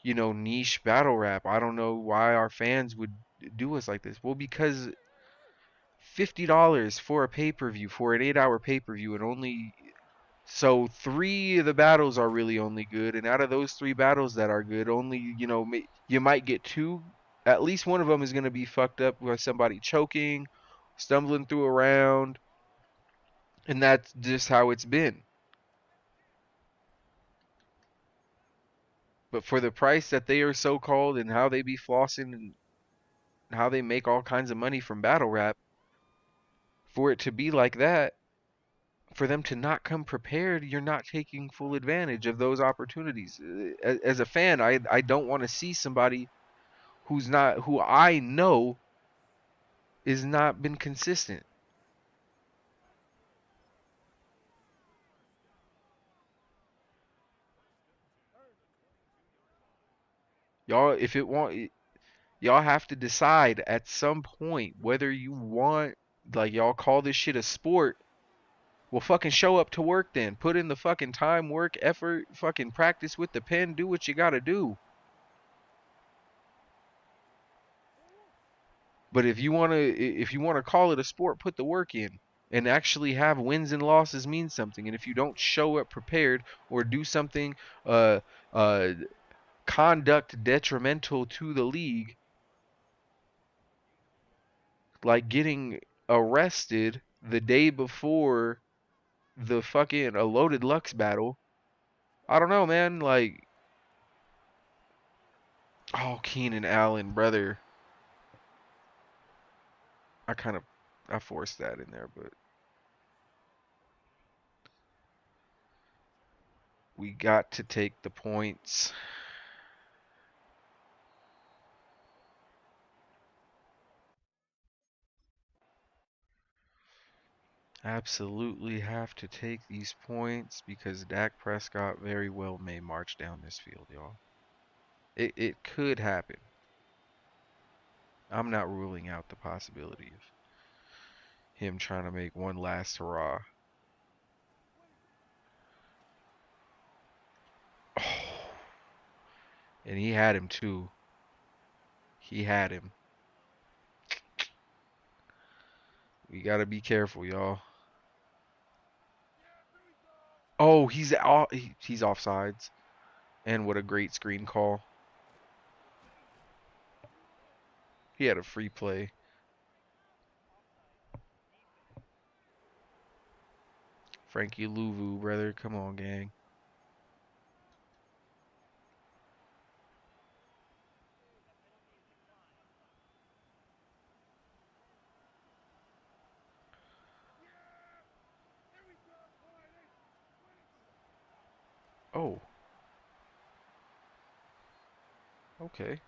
niche battle rap. I don't know why our fans would do us like this. Well, because $50 for a pay-per-view, for an 8-hour pay-per-view, and only so three of the battles are really only good, and out of those three battles that are good, only you might get two. At least one of them is gonna be fucked up by somebody choking, stumbling through a round, and that's just how it's been. But for the price that they are so called and how they be flossing and how they make all kinds of money from battle rap, for it to be like that, for them to not come prepared, you're not taking full advantage of those opportunities. As a fan, I don't want to see somebody who I know is not been consistent. Y'all, if it want y'all have to decide at some point whether you want, like, y'all call this shit a sport. Well, fucking show up to work then. Put in the fucking time, work, effort, fucking practice with the pen, do what you gotta do. But if you wanna call it a sport, put the work in and actually have wins and losses mean something. And if you don't show up prepared or do something uh uh conduct detrimental to the league, like getting arrested the day before the fucking a loaded Lux battle. I don't know, man. Like, oh, Keenan Allen, brother. I kind of I forced that in there, but we got to take the points. Absolutely have to take these points because Dak Prescott very well may march down this field, y'all. It could happen. I'm not ruling out the possibility of him trying to make one last hurrah. Oh, and he had him too. He had him. We gotta be careful, y'all. Oh, he's offsides. And what a great screen call. He had a free play. Frankie Louvu, brother. Come on, gang. Oh, okay.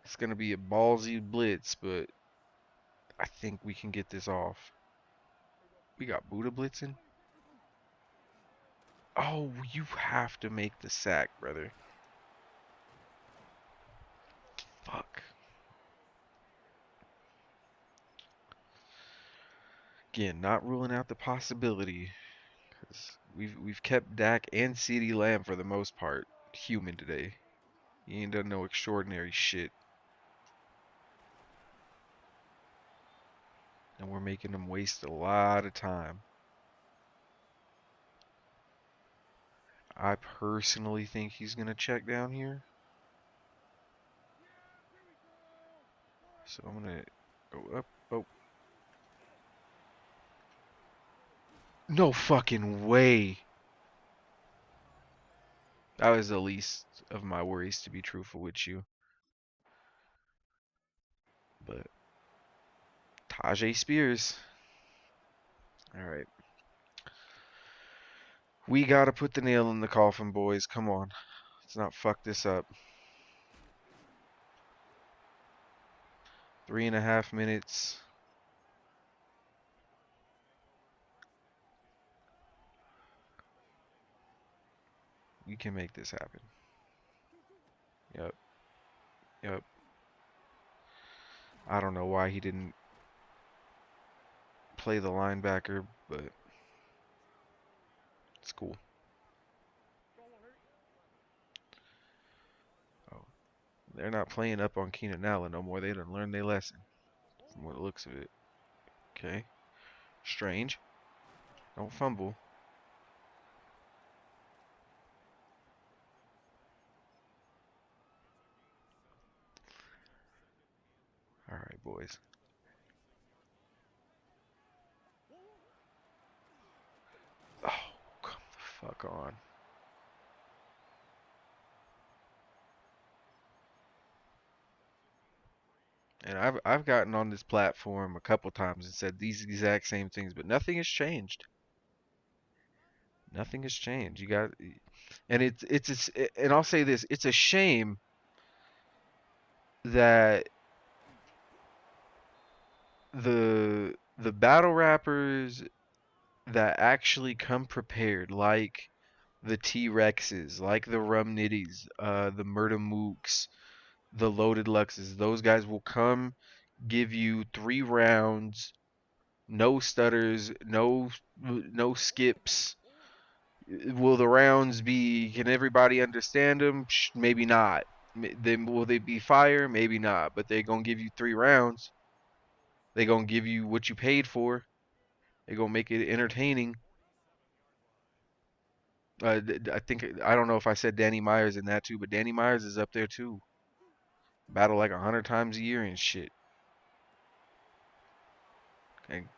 It's gonna be a ballsy blitz, but I think we can get this off. We got Buddha blitzing. Oh, you have to make the sack, brother. Fuck. Again, not ruling out the possibility, because we've kept Dak and CeeDee Lamb for the most part human today. He ain't done no extraordinary shit, and we're making him waste a lot of time. I personally think he's gonna check down here, so I'm gonna go up. Oh, no fucking way. That was the least of my worries, to be truthful with you. But Tajay Spears. All right. We gotta put the nail in the coffin, boys. Come on. Let's not fuck this up. 3.5 minutes. We can make this happen. Yep, yep. I don't know why he didn't play the linebacker, but it's cool. Oh, they're not playing up on Keenan Allen no more. They done learned their lesson from what it looks of it. Okay. Strange. Don't fumble. All right, boys. Oh, come the fuck on. And I've gotten on this platform a couple times and said these exact same things, but nothing has changed. Nothing has changed. You got, and and I'll say this: it's a shame that the battle rappers that actually come prepared, like the T-Rexes, like the Rum Nitties, the Murda Mooks, the Loaded Luxes, those guys will come give you 3 rounds, no stutters, no skips. Will the rounds be? Can everybody understand them? Maybe not. Then will they be fire? Maybe not. But they're gonna give you 3 rounds. They're gonna give you what you paid for. They're gonna make it entertaining. I think I don't know if I said Danny Myers in that too, but Danny Myers is up there too. Battle like 100 times a year and shit, and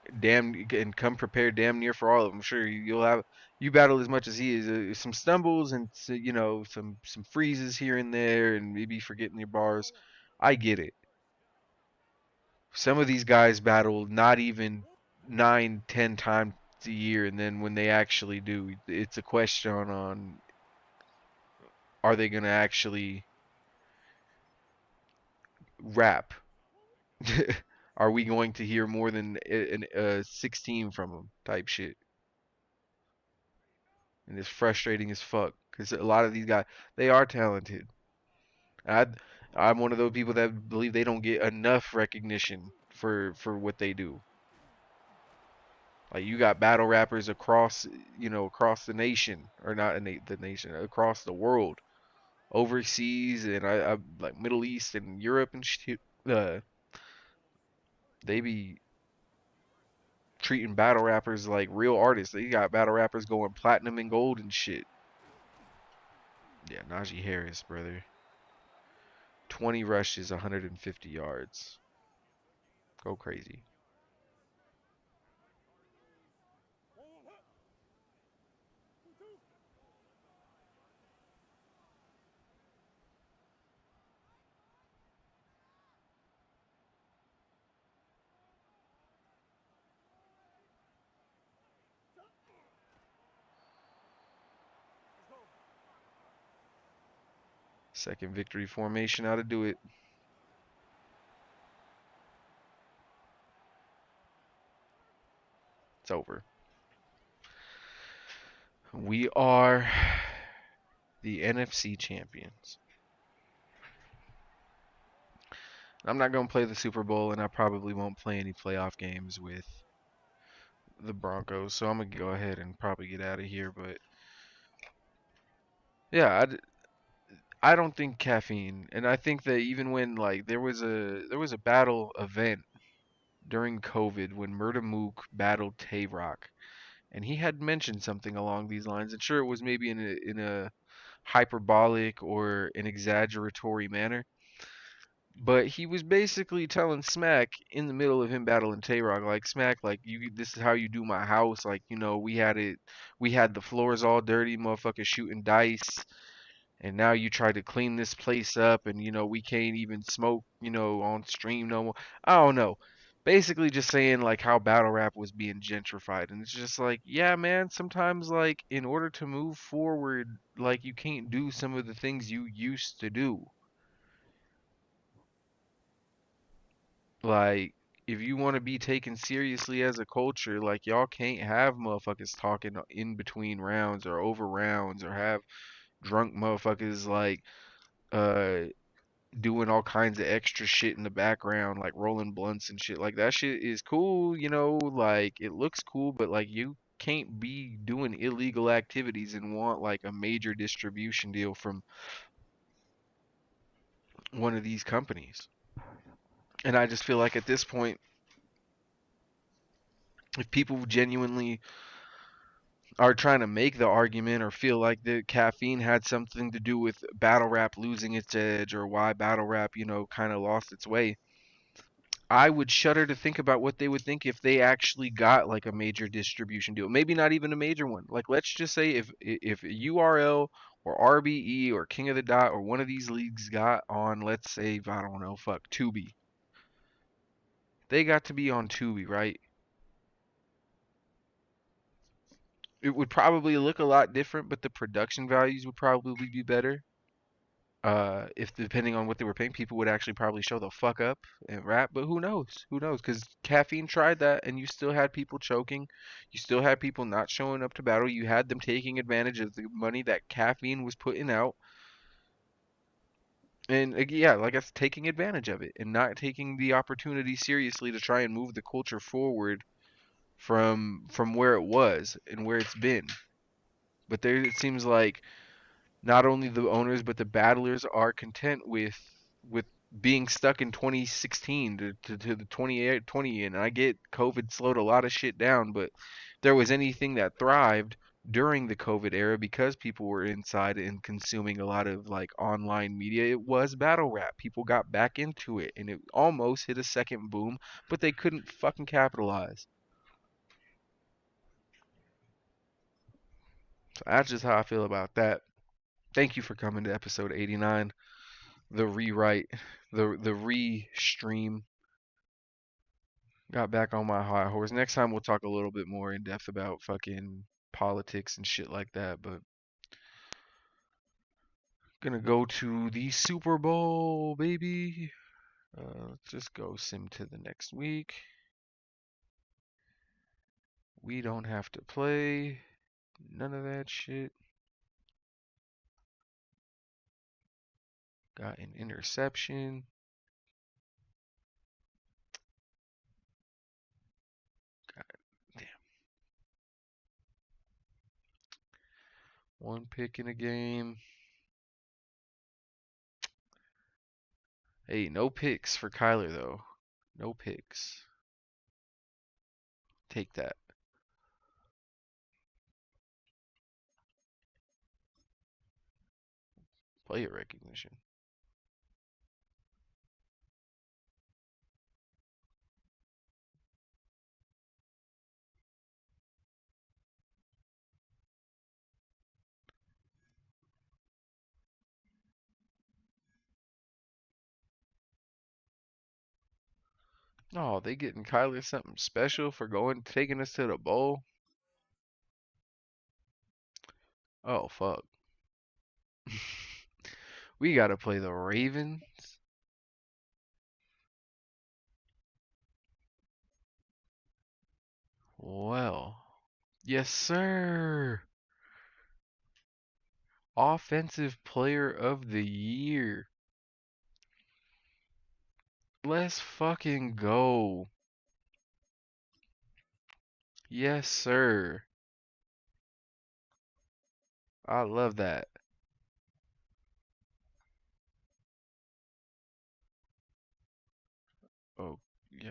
and come prepared damn near for all of them. Sure, you'll have you battle as much as he is. Some stumbles and some freezes here and there, and maybe forgetting your bars. I get it. Some of these guys battle not even 9, 10 times a year, and then when they actually do, it's a question on are they gonna actually rap. Are we going to hear more than 16 from them type shit? And it's frustrating as fuck because a lot of these guys, they are talented. I, I'm one of those people that believe they don't get enough recognition for what they do. Like you got battle rappers across, across the nation, or not the nation, across the world, overseas, and I like Middle East and Europe and shit. Uh, they be treating battle rappers like real artists. They got battle rappers going platinum and gold and shit. Yeah, Najee Harris, brother. 20 rushes, 150 yards. Go crazy. Second victory formation, how to do it. It's over. We are the NFC champions. I'm not going to play the Super Bowl, and I probably won't play any playoff games with the Broncos. So I'm going to go ahead and probably get out of here. But yeah, I don't think caffeine, and I think that even when like there was a battle event during COVID when Murda Mook battled Tay Rock, and he had mentioned something along these lines. And sure, it was maybe in a hyperbolic or an exaggeratory manner, but he was basically telling Smack in the middle of him battling Tay Rock, like Smack, like this is how you do my house. Like we had the floors all dirty, motherfuckers shooting dice, and now you try to clean this place up, and we can't even smoke on stream no more. I don't know, basically just saying like how battle rap was being gentrified. And it's just like, yeah, man, sometimes like in order to move forward, like you can't do some of the things you used to do. Like if you want to be taken seriously as a culture, like y'all can't have motherfuckers talking in between rounds or over rounds, or have drunk motherfuckers like uh doing all kinds of extra shit in the background, like rolling blunts and shit. Like that shit is cool, like it looks cool, but like you can't be doing illegal activities and want like a major distribution deal from one of these companies. And I just feel like at this point, if people genuinely are trying to make the argument or feel like the caffeine had something to do with battle rap losing its edge or why battle rap, kind of lost its way, I would shudder to think about what they would think if they actually got like a major distribution deal. Maybe not even a major one. Like let's just say if URL or RBE or King of the Dot or one of these leagues got on, let's say, I don't know, fuck, Tubi. They got to be on Tubi, right? It would probably look a lot different, but the production values would probably be better. If depending on what they were paying, people would actually probably show the fuck up and rap. But who knows? Who knows? Because caffeine tried that, and you still had people choking. You still had people not showing up to battle. You had them taking advantage of the money that caffeine was putting out, and yeah, like I said, taking advantage of it and not taking the opportunity seriously to try and move the culture forward from where it was and where it's been. But there, it seems like not only the owners but the battlers are content with being stuck in 2016 to the 2020, and I get COVID slowed a lot of shit down, but if there was anything that thrived during the COVID era because people were inside and consuming a lot of like online media, it was battle rap. People got back into it and it almost hit a second boom, but they couldn't fucking capitalize. So that's just how I feel about that. Thank you for coming to episode 89. The rewrite, the re-stream. Got back on my high horse. Next time we'll talk a little bit more in depth about fucking politics and shit like that. But gonna go to the Super Bowl, baby. Let's just go sim to the next week. We don't have to play none of that shit. Got an interception. God damn. One pick in a game. Hey, no picks for Kyler though. No picks. Take that. Player recognition. Oh, they getting Kyler something special for taking us to the bowl? Oh, fuck. We gotta play the Ravens? Well. Yes, sir. Offensive player of the year. Let's fucking go. Yes, sir. I love that. Oh, yeah.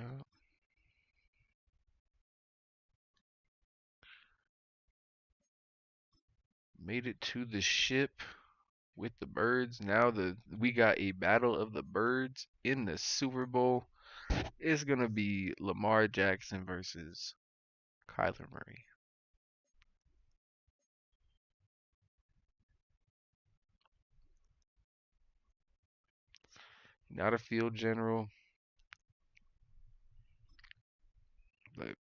Made it to the ship with the birds. Now we got a battle of the birds in the Super Bowl. It's gonna be Lamar Jackson versus Kyler Murray. Not a field general, but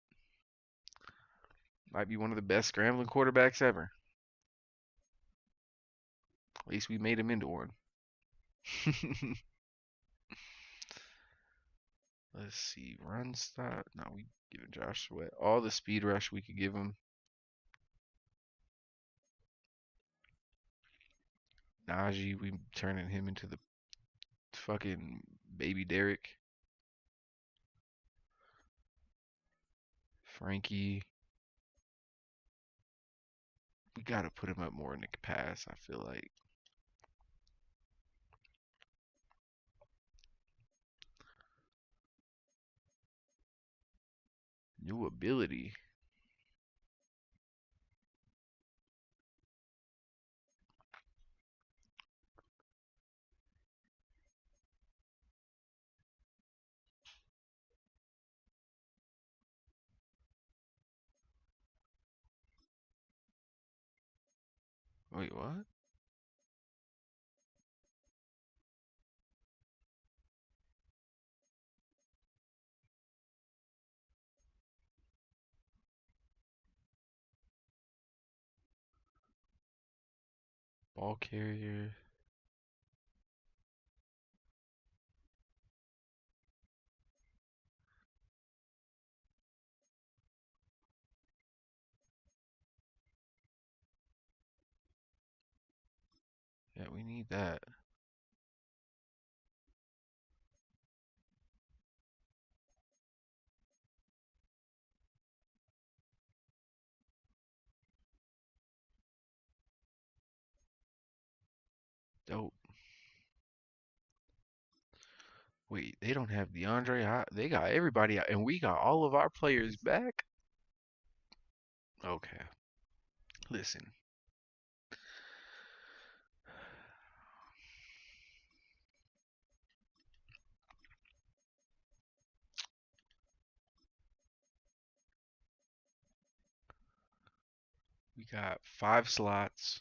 might be one of the best scrambling quarterbacks ever. At least we made him into one. Let's see, run stop. No, we giving Josh Sweat all the speed rush we could give him. Najee, we turning him into the fucking baby Derek. Frankie, we gotta put him up more in the pass. I feel like new ability. Wait, what? Ball carrier. Yeah, we need that. Dope. Wait, they don't have DeAndre. They got everybody out, and we got all of our players back. Okay, listen. We got 5 slots.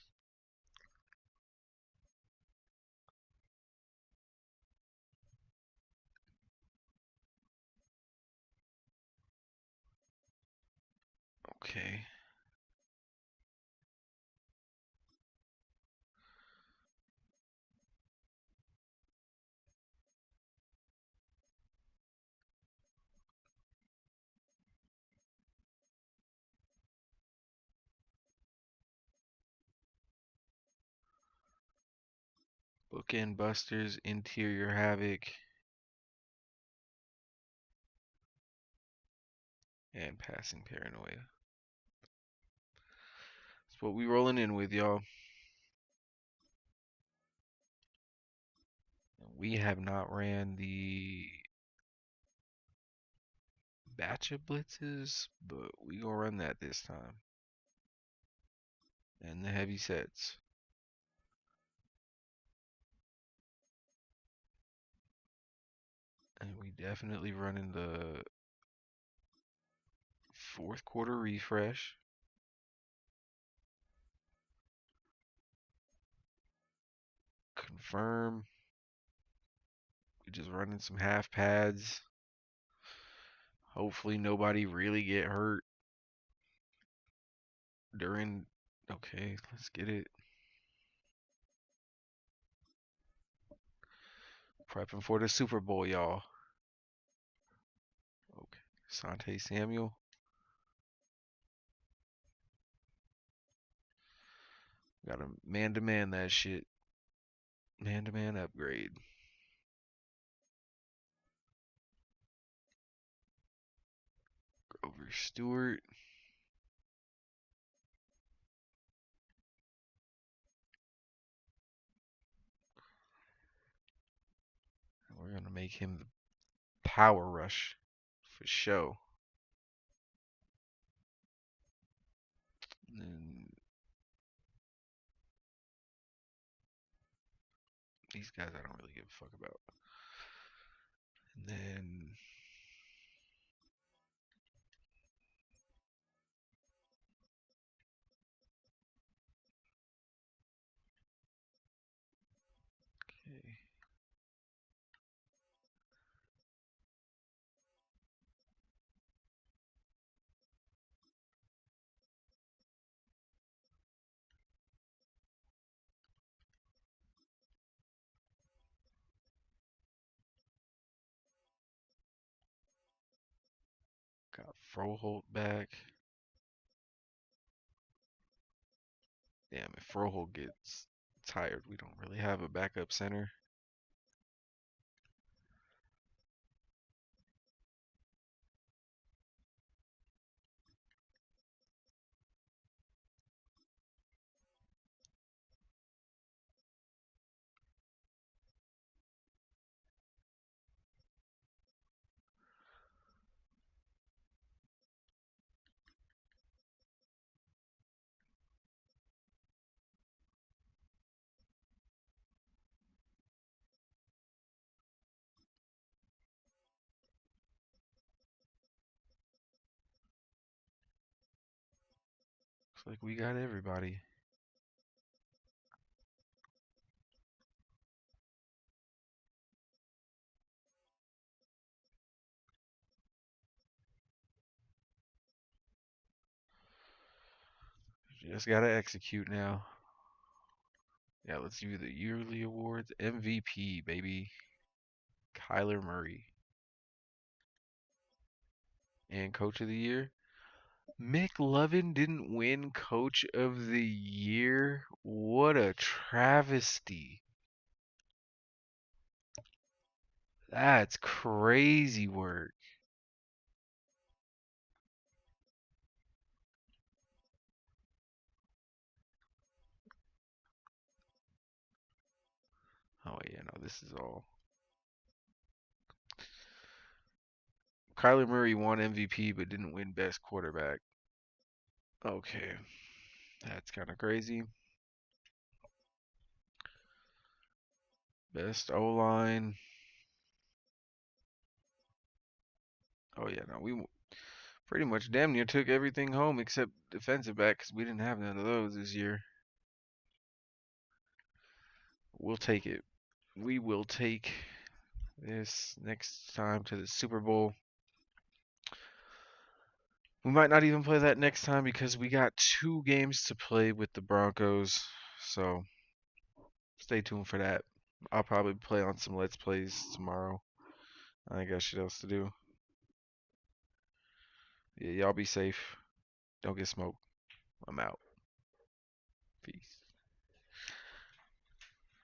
Okay. Bookend Busters, Interior Havoc, and Passing Paranoia. That's what we rolling in with, y'all. We have not ran the batch of blitzes, but we gonna run that this time. And the heavy sets. And we definitely running the fourth quarter refresh. Confirm. We just running some half pads. Hopefully nobody really get hurt during. Okay, let's get it. Prepping for the Super Bowl, y'all. Okay. Sante Samuel. Got to man to man that shit. Man to man upgrade. Grover Stewart. We're gonna make him the power rush for show. And these guys I don't really give a fuck about. And then okay. Got Froholt back. Damn, if Froholt gets tired. We don't really have a backup center. Looks like we got everybody. Just gotta execute now. Yeah, let's do the yearly awards. MVP, baby. Kyler Murray. And Coach of the Year. McLovin didn't win Coach of the Year. What a travesty. That's crazy work. Oh, yeah, no, this is all. Kyler Murray won MVP but didn't win Best Quarterback. Okay, that's kind of crazy. Best O line. Oh, yeah, no, we pretty much damn near took everything home except defensive back because we didn't have none of those this year. We'll take it. We will take this next time to the Super Bowl. We might not even play that next time because we got 2 games to play with the Broncos. So stay tuned for that. I'll probably play on some Let's Plays tomorrow. I ain't got shit else to do. Yeah, y'all be safe. Don't get smoked. I'm out. Peace.